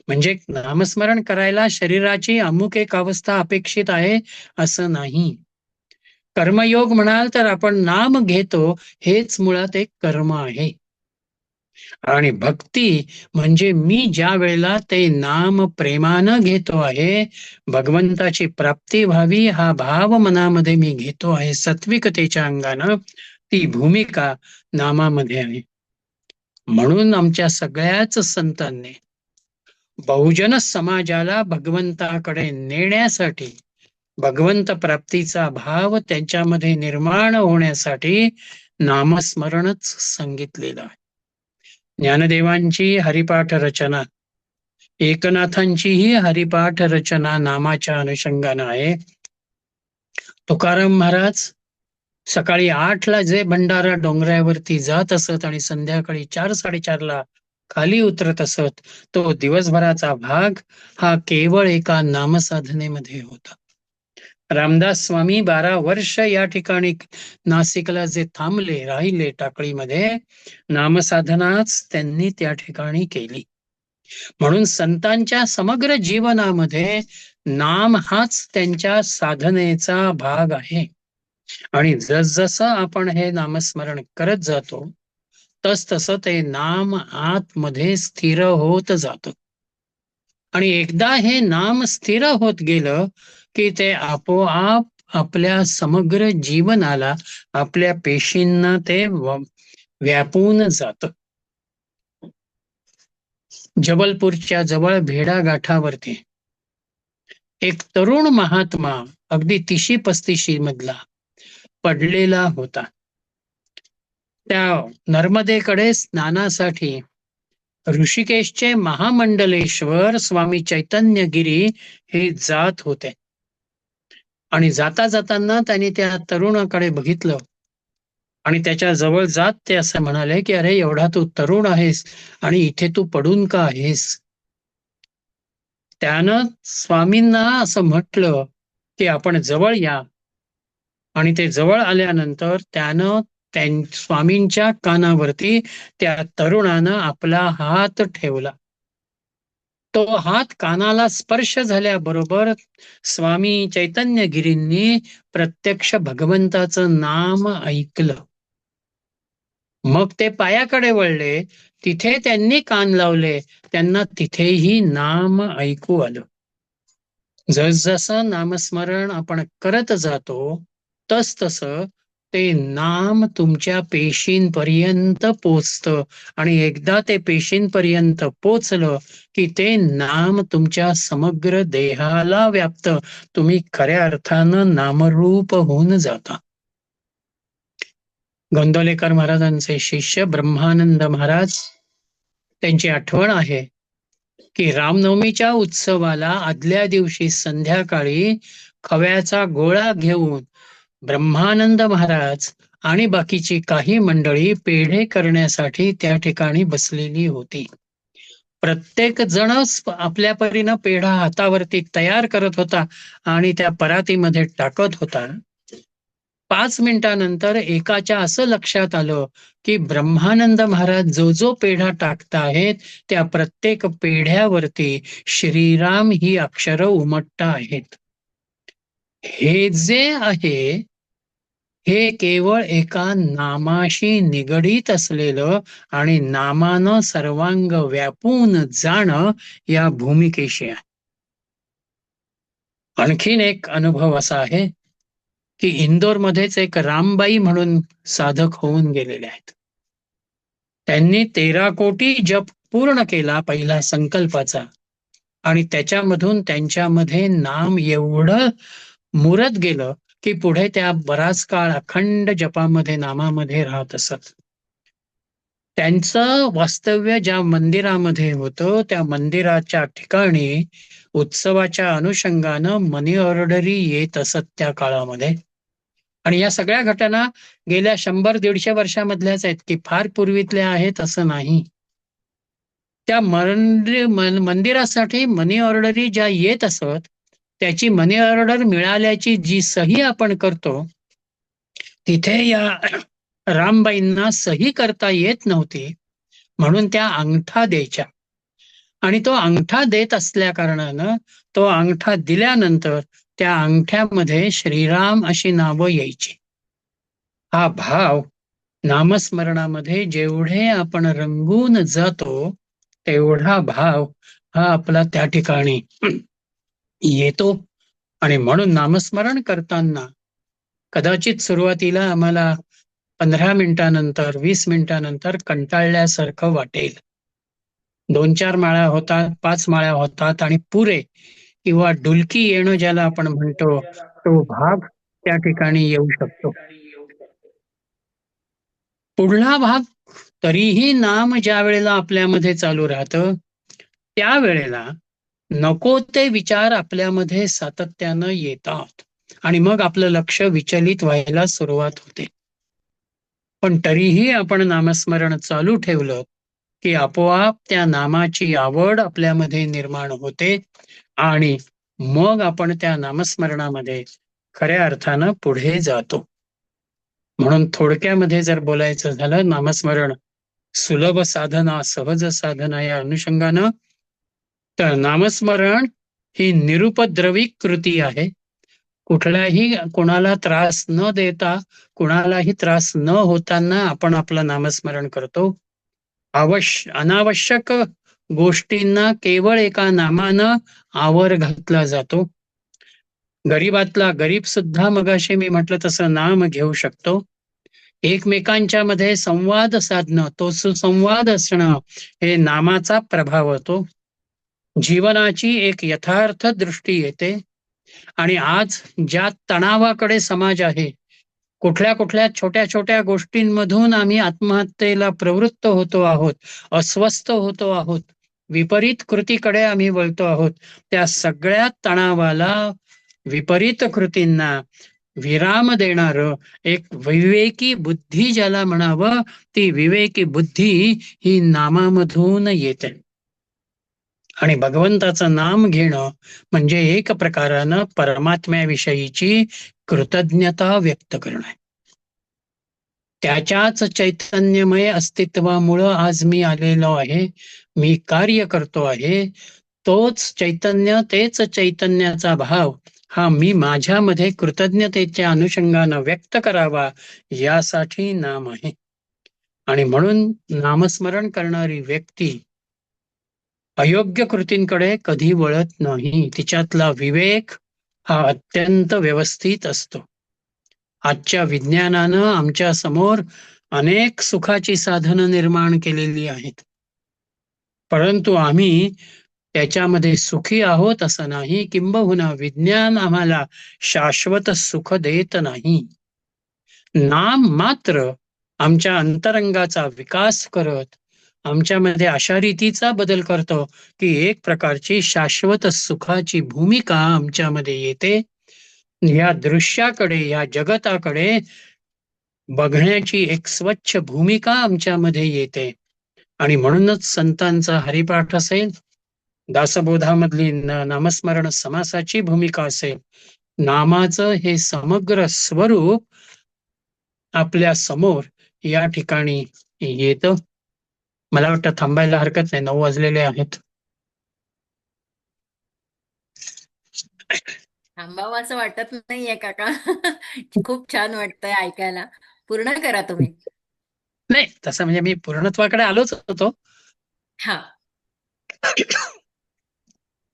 म्हणजे नामस्मरण करायला शरीराची अमुक एक अवस्था अपेक्षित आहे असं नाही. कर्मयोग म्हणाल तर आपण नाम घेतो हेच मुळात एक कर्म आहे. आणि भक्ती म्हणजे मी ज्या वेळेला ते नाम प्रेमानं घेतो आहे, भगवंताची प्राप्ती व्हावी हा भाव मनामध्ये मी घेतो आहे सात्विकतेच्या अंगानं, ती भूमिका नामामध्ये आहे. म्हणून आमच्या सगळ्याच संतांनी बहुजन समाजाला भगवंताकडे नेण्यासाठी, भगवंत प्राप्तीचा भाव त्यांच्यामध्ये निर्माण होण्यासाठी नामस्मरणच सांगितलेलं आहे. ज्ञानदेवांची हरिपाठ रचना, एकनाथांचीही हरिपाठ रचना नामाच्या अनुषंगानं आहे. तुकाराम महाराज सकाळी 8ला जे भंडारा डोंगरावरती जात असत आणि संध्याकाळी 4-4:30ला खाली उतरत असत, तो दिवसभराचा भाग हा केवळ एका नामसाधनेमध्ये होता. रामदास स्वामी 12 वर्ष या ठिकाणी नाशिकला जे थांबले राहिले टाकळीमध्ये, नामसाधनाच त्यांनी त्या ठिकाणी केली. म्हणून संतांच्या समग्र जीवनामध्ये नाम हाच त्यांच्या साधनेचा भाग आहे. आणि जसजसं आपण हे नामस्मरण करत जातो, तसतसं ते नाम आतमध्ये स्थिर होत जातं. आणि एकदा हे नाम स्थिर होत गेलं की ते आपोआप आपल्या समग्र जीवनाला, आपल्या पेशींना ते व्यापून जातं. जबलपूरच्या जवळ भेडा गाठावरती एक तरुण महात्मा, अगदी 30-35 मधला, पडलेला होता. त्या नर्मदेकडे स्नानासाठी ऋषिकेशचे महामंडलेश्वर स्वामी चैतन्यगिरी हे जात होते. आणि जाता जाताना त्यांनी त्या तरुणाकडे बघितलं आणि त्याच्या जवळ जात ते असं म्हणाले की, अरे एवढा तू तरुण आहेस आणि इथे तू पडून का आहेस? त्यानं स्वामींना असं म्हटलं की आपण जवळ या. आणि ते जवळ आल्यानंतर त्यानं स्वामींच्या कानावरती त्या तरुणानं आपला हात ठेवला. तो हात कानाला स्पर्श झाल्याबरोबर स्वामी चैतन्यगिरींनी प्रत्यक्ष भगवंताचं नाम ऐकलं. मग ते पायाकडे वळले, तिथे त्यांनी कान लावले, त्यांना तिथेही नाम ऐकू आलं. जसजसं नामस्मरण आपण करत जातो, तसतसं ते नाम तुमच्या पेशींपर्यंत पोचतं. आणि एकदा ते पेशींपर्यंत पोचलं की ते नाम तुमच्या समग्र देहाला व्यापतं. तुम्ही खऱ्या अर्थानं नामरूप होऊन जाता. गोंदवलेकर महाराजांचे शिष्य ब्रह्मानंद महाराज, त्यांची आठवण आहे की रामनवमीच्या उत्सवाला आदल्या दिवशी संध्याकाळी खव्याचा गोळा घेऊन ब्रह्मानंद महाराज आणि बाकीची काही मंडळी पेढे करण्यासाठी त्या ठिकाणी बसलेली होती. प्रत्येक जणच आपल्या परीनं पेढा हातावरती तयार करत होता आणि त्या परातीमध्ये टाकत होता. 5 मिनिटानंतर एकाच्या असं लक्षात आलं की ब्रह्मानंद महाराज जो जो पेढा टाकताहेत, त्या प्रत्येक पेढ्यावरती श्रीराम ही अक्षरं उमटत आहेत. हे जे आहे, हे केवळ एका नामाशी निगडीत असलेलं आणि नामानं सर्वांग व्यापून जाणं या भूमिकेशी आहे. आणखीन एक अनुभव असा आहे की इंदोरमध्येच एक रामबाई म्हणून साधक होऊन गेलेले आहेत. त्यांनी 13 कोटी जप पूर्ण केला पहिला संकल्पाचा, आणि त्याच्यामधून त्यांच्यामध्ये नाम एवढं मुरत गेलं की पुढे त्या बराच काळ अखंड जपामध्ये, नामामध्ये राहत असत. त्यांचं वास्तव्य ज्या मंदिरामध्ये होतं, त्या मंदिराच्या ठिकाणी उत्सवाच्या अनुषंगानं मनी ऑर्डरी येत असत त्या काळामध्ये. आणि या सगळ्या घटना गेल्या 100-150 वर्षामधल्याच आहेत, की फार पूर्वीतल्या आहेत असं नाही. त्या मंदिरासाठी मनी ऑर्डरी ज्या येत असत, त्याची मनी ऑर्डर मिळाल्याची जी सही आपण करतो, तिथे या रामबाईंना सही करता येत नव्हती, म्हणून त्या अंगठा द्यायच्या. आणि तो अंगठा देत असल्या कारणानं तो अंगठा दिल्यानंतर त्या अंगठ्यामध्ये श्रीराम अशी नावं यायची. हा भाव नामस्मरणामध्ये जेवढे आपण रंगून जातो, तेवढा भाव हा आपला त्या ठिकाणी येतो. आणि म्हणून नामस्मरण करताना कदाचित सुरुवातीला आम्हाला 15 मिनिटानंतर, 20 मिनिटानंतर कंटाळल्यासारखं वाटेल. 2-4 माळा होतात, 5 माळा होतात आणि पुरे किंवा डुलकी येणं ज्याला आपण म्हणतो, तो भाग त्या ठिकाणी येऊ शकतो. पुढला भाग, तरीही नाम ज्या वेळेला आपल्यामध्ये चालू राहतं, त्यावेळेला नको ते विचार आपल्यामध्ये सातत्यानं येतात. आणि मग आपलं लक्ष विचलित व्हायला सुरुवात होते. पण तरीही आपण नामस्मरण चालू ठेवलं की आपोआप त्या नामाची आवड आपल्यामध्ये निर्माण होते आणि मग आपण त्या नामस्मरणामध्ये खऱ्या अर्थानं पुढे जातो. म्हणून थोडक्यामध्ये जर बोलायचं झालं, नामस्मरण सुलभ साधना, सहज साधना या अनुषंगानं, तर नामस्मरण ही निरुपद्रवी कृती आहे. कुठलाही कोणाला त्रास न देता, कुणालाही त्रास न होताना आपण आपलं नामस्मरण करतो. अनावश्यक गोष्टींना केवळ एका नामानं आवर घातला जातो. गरीबातला गरीब सुद्धा मगाशी मी म्हटलं तसं नाम घेऊ शकतो. एकमेकांच्या मध्ये संवाद साधणं, तो सुसंवाद असणं, हे नामाचा प्रभाव होतो. जीवनाची एक यथार्थ दृष्टी येते. आणि आज ज्या तणावाकडे समाज आहे, कुठल्या कुठल्या छोट्या छोट्या गोष्टींमधून आम्ही आत्महत्येला प्रवृत्त होतो आहोत, अस्वस्थ होतो आहोत, विपरीत कृतीकडे आम्ही वळतो आहोत. त्या सगळ्या तणावाला, विपरीत कृतींना विराम देणार एक विवेकी बुद्धी ज्याला म्हणावं, ती विवेकी बुद्धी ही नामामधून येते. आणि भगवंताचं नाम घेणं म्हणजे एक प्रकारानं परमात्म्याविषयीची कृतज्ञता व्यक्त करणं. त्याच्याच चैतन्यमय अस्तित्वामुळं आज मी आलेलो आहे, मी कार्य करतो आहे. तोच चैतन्य, तेच चैतन्याचा भाव हा मी माझ्यामध्ये कृतज्ञतेच्या अनुषंगानं व्यक्त करावा, यासाठी नाम आहे. आणि म्हणून नामस्मरण करणारी व्यक्ती अयोग्य कृतींकडे कधी वळत नाही. तिच्यातला विवेक हा अत्यंत व्यवस्थित असतो. आजच्या विज्ञानानं आमच्या समोर अनेक सुखाची साधनं निर्माण केलेली आहेत, परंतु आम्ही त्याच्यामध्ये सुखी आहोत असं नाही. किंबहुना विज्ञान आम्हाला शाश्वत सुख देत नाही. नाम मात्र आमच्या अंतरंगाचा विकास करत आमच्यामध्ये अशा रीतीचा बदल करतो की एक प्रकारची शाश्वत सुखाची भूमिका आमच्यामध्ये येते. या दृश्याकडे, या जगताकडे बघण्याची एक स्वच्छ भूमिका आमच्यामध्ये येते. आणि म्हणूनच संतांचा हरिपाठ असेल, दासबोधामधली नामस्मरण समासाची भूमिका असेल, नामाचं हे समग्र स्वरूप आपल्या समोर या ठिकाणी येतं. मला वाटतं थांबायला हरकत नाही, 9 वाजलेले आहेत. थांबावं असं वाटत नाहीये काका. खूप छान वाटतंय ऐकायला. पूर्ण करा तुम्ही. नाही, तसं म्हणजे मी पूर्णत्वाकडे आलोच होतो. हा.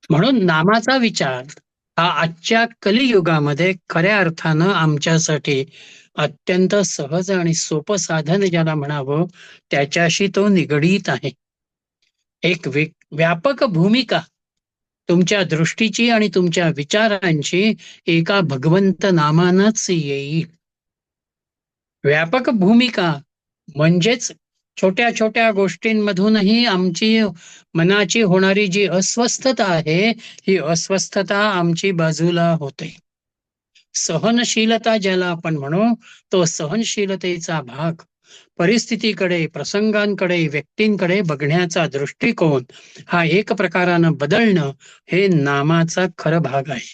म्हणून नामाचा विचार हा आजच्या कलियुगामध्ये खऱ्या अर्थानं आमच्यासाठी अत्यंत सहज आणि सोपं साधन ज्याला म्हणावं, त्याच्याशी तो निगडीत आहे. एक व्यापक भूमिका तुमच्या दृष्टीची आणि तुमच्या विचारांची एका भगवंत नामानच येईल. व्यापक भूमिका म्हणजेच छोट्या छोट्या गोष्टींमधूनही आमची मनाची होणारी जी अस्वस्थता आहे, ही अस्वस्थता आमची बाजूला होते. सहनशीलता ज्याला आपण म्हणू, तो सहनशीलतेचा भाग, परिस्थितीकडे, प्रसंगांकडे, व्यक्तींकडे बघण्याचा दृष्टिकोन हा एक प्रकारानं बदलणं, हे नामाचा खरं भाग आहे.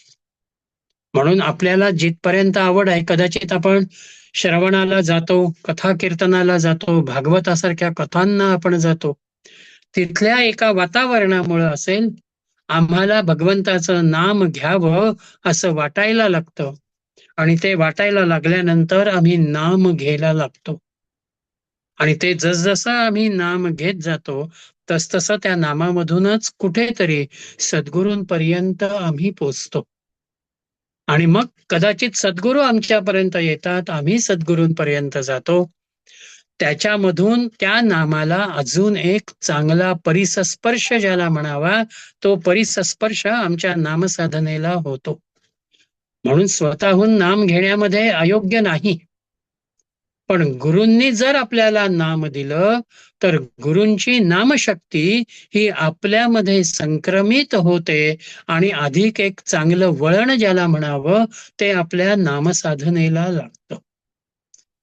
म्हणून आपल्याला जिथपर्यंत आवड आहे, कदाचित आपण श्रवणाला जातो, कथा कीर्तनाला जातो, भागवतासारख्या कथांना आपण जातो, तिथल्या एका वातावरणामुळे असेल, आम्हाला भगवंताचं नाम घ्यावं असं वाटायला लागतं. आणि ते वाटायला लागल्यानंतर आम्ही नाम घ्यायला लागतो. आणि ते जसजसं आम्ही नाम घेत जातो, तसतसं त्या नामामधूनच कुठेतरी सद्गुरूंपर्यंत आम्ही पोचतो. आणि मग कदाचित सद्गुरू आमच्यापर्यंत येतात, आम्ही सद्गुरूंपर्यंत जातो. त्याच्यामधून त्या नामाला अजून एक चांगला परिसस्पर्श ज्याला म्हणावा, तो परिसस्पर्श आमच्या नामसाधनेला होतो. म्हणून स्वतःहून नाम घेण्यामध्ये अयोग्य नाही, पण गुरूंनी जर आपल्याला नाम दिलं तर गुरूंची नामशक्ती ही आपल्यामध्ये संक्रमित होते आणि अधिक एक चांगलं वळण ज्याला म्हणावं ते आपल्या नामसाधनेला लागतं.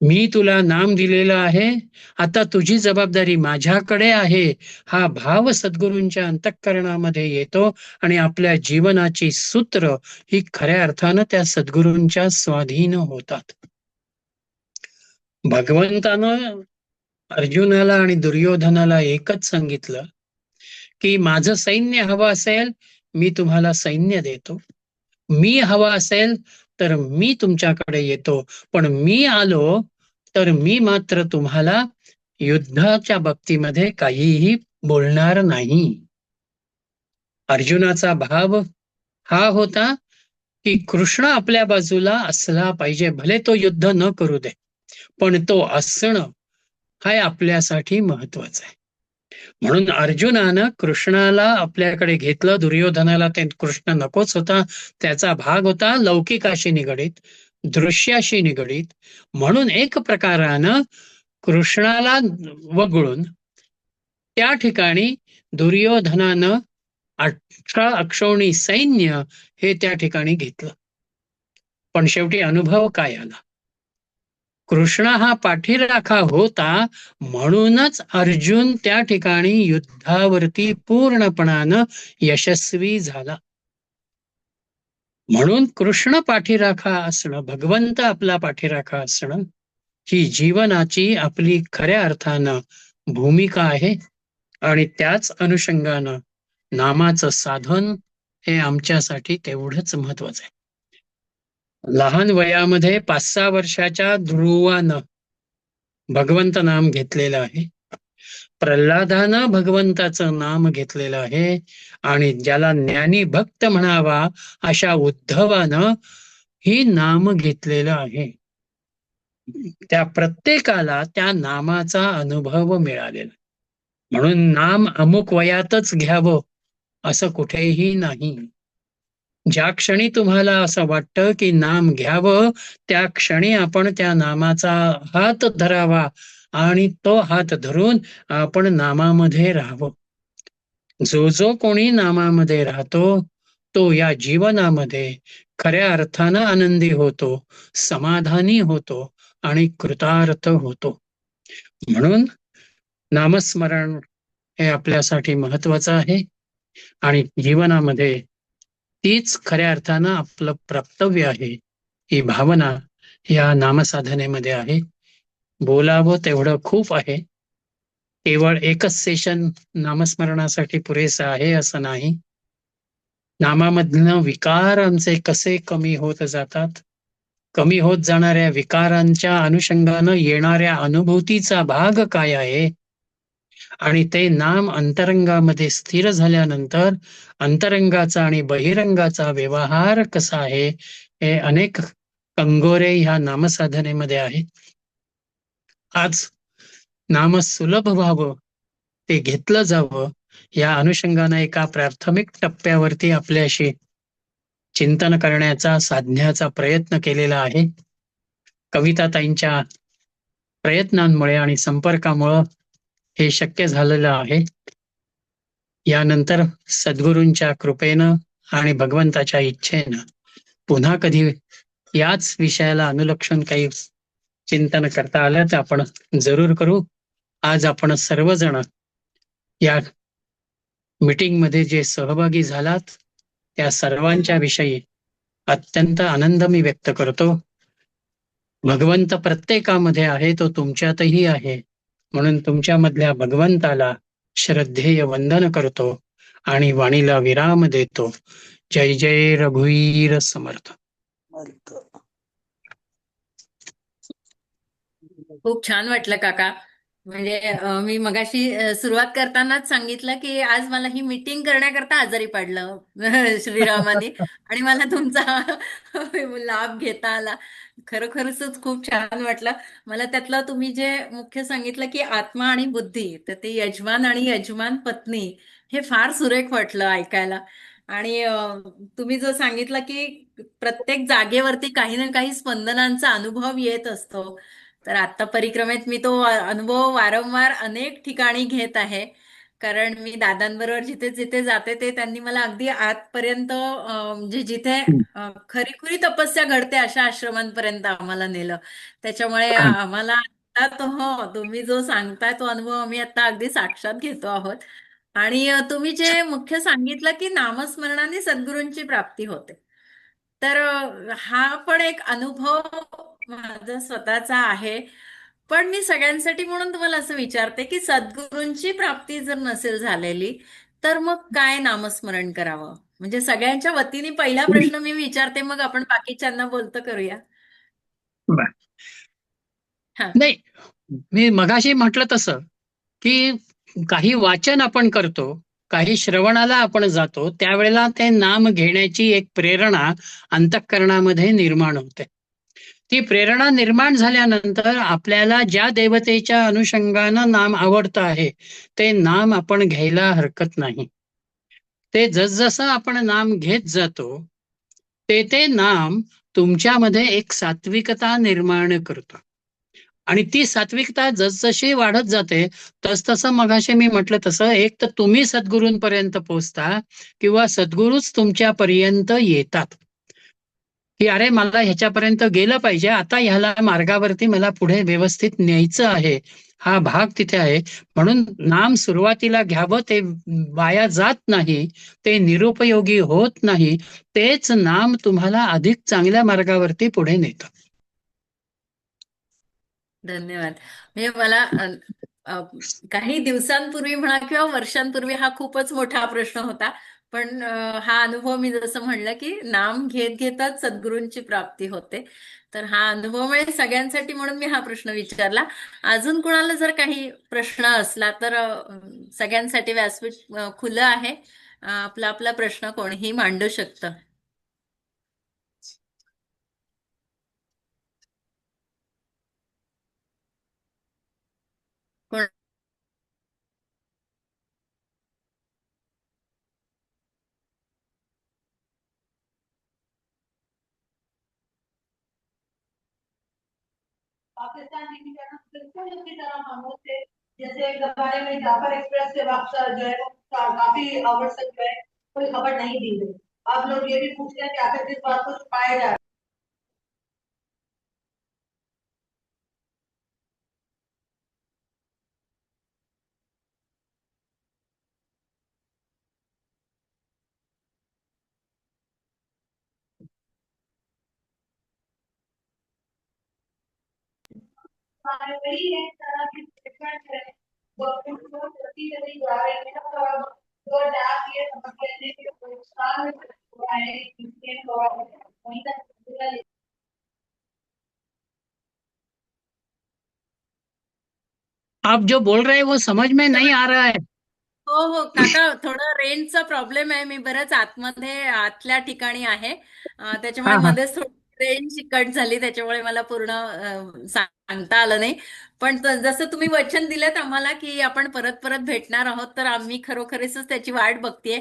मी तुला नाम दिलेलं आहे, आता तुझी जबाबदारी माझ्याकडे आहे, हा भाव सद्गुरूंच्या अंतःकरणामध्ये येतो आणि आपल्या जीवनाची सूत्र ही खऱ्या अर्थानं त्या सद्गुरूंच्या स्वाधीन होतात. भगवंतानं अर्जुनाला आणि दुर्योधनाला एकच सांगितलं की माझं सैन्य हवं असेल, मी तुम्हाला सैन्य देतो. मी हवा असेल तर मी तुमच्याकडे येतो, पण मी आलो तर मी मात्र तुम्हाला युद्धाच्या बाबतीमध्ये काहीही बोलणार नाही. अर्जुनाचा भाव हा होता की कृष्ण आपल्या बाजूला असला पाहिजे, भले तो युद्ध न करू दे, पण तो असणं हा आपल्यासाठी महत्वाचं आहे. म्हणून अर्जुनानं कृष्णाला आपल्याकडे घेतलं. दुर्योधनाला ते कृष्ण नकोच होता. त्याचा भाग होता लौकिकाशी निगडीत, दृश्याशी निगडीत. म्हणून एक प्रकारानं कृष्णाला वगळून त्या ठिकाणी दुर्योधनानं 18 अक्षौणी सैन्य हे त्या ठिकाणी घेतलं. पण शेवटी अनुभव काय आला? कृष्ण हा पाठीराखा होता, म्हणूनच अर्जुन त्या ठिकाणी युद्धावरती पूर्णपणानं यशस्वी झाला. म्हणून कृष्ण पाठीराखा असणं, भगवंत आपला पाठीराखा असणं ही जीवनाची आपली खऱ्या अर्थानं भूमिका आहे. आणि त्याच अनुषंगानं नामाचं साधन हे आमच्यासाठी तेवढंच महत्वाचं आहे. लहान वयामध्ये 5-6 वर्षाच्या ध्रुवानं भगवंत नाम घेतलेलं आहे. प्रल्हादानं भगवंताचं नाम घेतलेलं आहे. आणि ज्याला ज्ञानी भक्त म्हणावा अशा उद्धवानं ही नाम घेतलेलं आहे. त्या प्रत्येकाला त्या नामाचा अनुभव मिळालेला. म्हणून नाम अमुक वयातच घ्यावं असं कुठेही नाही. ज्या क्षणी तुम्हाला असं वाटतं की नाम घ्यावं, त्या क्षणी आपण त्या नामाचा हात धरावा आणि तो हात धरून आपण नामामध्ये राहावं. जो जो कोणी नामामध्ये राहतो तो या जीवनामध्ये खऱ्या अर्थानं आनंदी होतो, समाधानी होतो आणि कृतार्थ होतो. म्हणून नामस्मरण हे आपल्यासाठी महत्वाचं आहे. आणि जीवनामध्ये तीच खऱ्या अर्थानं आपलं कर्तव्य आहे, ही भावना या नामसाधनेमध्ये आहे. बोलावं तेवढं खूप आहे. केवळ एकच सेशन नामस्मरणासाठी पुरेसं आहे असं नाही. नामामधनं विकार आमचे कसे कमी होत जातात, कमी होत जाणाऱ्या विकारांच्या अनुषंगानं येणाऱ्या अनुभूतीचा भाग काय आहे, आणि ते नाम अंतरंगामध्ये स्थिर झाल्यानंतर अंतरंगाचा आणि बहिरंगाचा व्यवहार कसा आहे, हे अनेक कंगोरे ह्या नामसाधनेमध्ये आहे. आज नाम सुलभ व्हावं, ते घेतलं जावं, या अनुषंगानं एका प्राथमिक टप्प्यावरती आपल्याशी चिंतन करण्याचा, साधण्याचा प्रयत्न केलेला आहे. कविताताईंच्या प्रयत्नांमुळे आणि संपर्कामुळं हे शक्य झालेलं आहे. यानंतर सद्गुरूंच्या कृपेनं आणि भगवंताच्या इच्छेनं पुन्हा कधी याच विषयाला अनुलक्षून काही चिंतन करता आलं तर आपण जरूर करू. आज आपण सर्वजण या मीटिंग मध्ये जे सहभागी झालात त्या सर्वांच्या विषयी अत्यंत आनंद मी व्यक्त करतो. भगवंत प्रत्येकामध्ये आहे, तो तुमच्यातही आहे. म्हणून तुमच्यामधल्या भगवंताला श्रद्धेय वंदन करतो आणि वाणीला विराम देतो. जय जय रघुवीर समर्थ. खूप छान वाटलं काका. म्हणजे मी मगाशी सुरुवात करतानाच सांगितलं की आज मला ही मीटिंग करण्याकरता आजारी पडलं श्रीरामाने, आणि मला तुमचा लाभ घेता आला. खरोखरच खूप छान वाटलं मला. त्यातलं तुम्ही जे मुख्य सांगितलं की आत्मा आणि बुद्धी, तर ते यजमान आणि यजमान पत्नी, हे फार सुरेख वाटलं ऐकायला. आणि तुम्ही जो सांगितलं की प्रत्येक जागेवरती काही ना काही स्पंदनांचा अनुभव येत असतो, तर आता परिक्रमेत मी तो अनुभव वारंवार अनेक ठिकाणी घेत आहे. कारण मी दादांबरोबर जिथे जिथे जाते ते त्यांनी मला अगदी आतपर्यंत म्हणजे जिथे खरीखुरी तपस्या घडते अशा आश्रमांपर्यंत आम्हाला नेलं. त्याच्यामुळे आम्हाला आता तो हो तुम्ही जो सांगताय तो अनुभव आम्ही आता अगदी साक्षात घेतो आहोत. आणि तुम्ही जे मुख्य सांगितलं की नामस्मरणाने सद्गुरूंची प्राप्ती होते. तर हा पण एक अनुभव माझा स्वतःचा आहे. पण मी सगळ्यांसाठी म्हणून तुम्हाला असं विचारते की सद्गुरूंची प्राप्ती जर नसेल झालेली तर मग काय नामस्मरण करावं? म्हणजे सगळ्यांच्या वतीने पहिला प्रश्न मी विचारते, मग आपण बाकीच्यांना बोलतं करूया. बर. हा. नाही, मी मगाशी म्हटलं तसं की काही वाचन आपण करतो, काही श्रवणाला आपण जातो, त्यावेळेला ते नाम घेण्याची एक प्रेरणा अंतःकरणामध्ये निर्माण होते. ती प्रेरणा निर्माण झाल्यानंतर आपल्याला ज्या देवतेच्या अनुषंगानं नाम आवडतं आहे ते नाम आपण घ्यायला हरकत नाही. ते जसजसं आपण नाम घेत जातो ते नाम तुमच्यामध्ये एक सात्विकता निर्माण करतं. आणि ती सात्विकता जसजशी वाढत जाते तसतसं मगाशी मी म्हटलं तसं एक तर तुम्ही सद्गुरूंपर्यंत पोहोचता किंवा सद्गुरूच तुमच्यापर्यंत येतात. की अरे मला ह्याच्यापर्यंत गेलं पाहिजे, आता ह्याला मार्गावरती मला पुढे व्यवस्थित न्यायचं आहे, हा भाग तिथे आहे. म्हणून नाम सुरुवातीला घ्यावं, ते वाया जात नाही, ते निरुपयोगी होत नाही. तेच नाम तुम्हाला अधिक चांगल्या मार्गावरती पुढे नेतं. धन्यवाद. म्हणजे मला अ, काही दिवसांपूर्वी म्हणा किंवा वर्षांपूर्वी हा खूपच मोठा प्रश्न होता. पण हा अनुभव मी जसं म्हणलं की नाम घेत घेतच सद्गुरूंची प्राप्ती होते. तर हा अनुभव म्हणजे सगळ्यांसाठी म्हणून मी हा प्रश्न विचारला. अजून कोणाला जर काही प्रश्न असला तर सगळ्यांसाठी व्यासपीठ खुलं आहे. आपला आपला प्रश्न कोणीही मांडू शकतं. कोण? पाकिस्तान टीवी चैनल बिल्कुल उसी तरह हम थे। जैसे एक जमाने में जाफर एक्सप्रेस से वापस जो है काफी आवर्स तक जो है कोई खबर नहीं दी गई। आप लोग ये भी पूछते हैं कि आखिर किस बात को छुपाया जा रहा है। वही एक तरह की स्टेटमेंट है गवर्नमेंट को प्रति नहीं जा रहे हैं और जो आप ये समझ लेते हैं कि नुकसान हुआ है इसके हुआ है वहीं तक। आप जो बोल रहे हैं वो समझ में नहीं आ रहा है. हो हो काका, थोडं रेंजचा प्रॉब्लेम आहे. मी बरंच आतमध्ये आतल्या ठिकाणी आहे. त्याच्यामुळे हा, हा. मध्येच थोडी रेंज कट झाली, त्याच्यामुळे मला पूर्ण सांगता आलं नाही. पण जसं तुम्ही वचन दिलं आम्हाला की आपण परत परत भेटणार आहोत, तर आम्ही खरोखरीच त्याची वाट बघतेय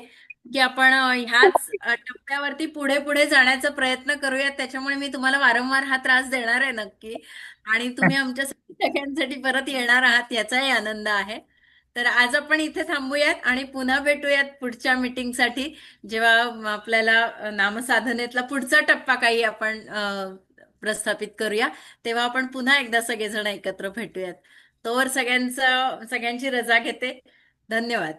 की आपण ह्याच टप्प्यावरती पुढे पुढे जाण्याचा प्रयत्न करूयात. त्याच्यामुळे मी तुम्हाला वारंवार हा त्रास देणार आहे नक्की. आणि तुम्ही आमच्या सगळ्यांसाठी परत येणार आहात याचाही आनंद आहे. तर आज आपण इथे थांबूयात आणि पुन्हा भेटूयात पुढच्या मीटिंगसाठी, जेव्हा आपल्याला नामसाधनेतला पुढचा टप्पा काही आपण प्रस्थापित करूया. तेव्हा आपण पुन्हा एकदा सगळेजण एकत्र भेटूयात. तोवर सगळ्यांची रजा घेते. धन्यवाद.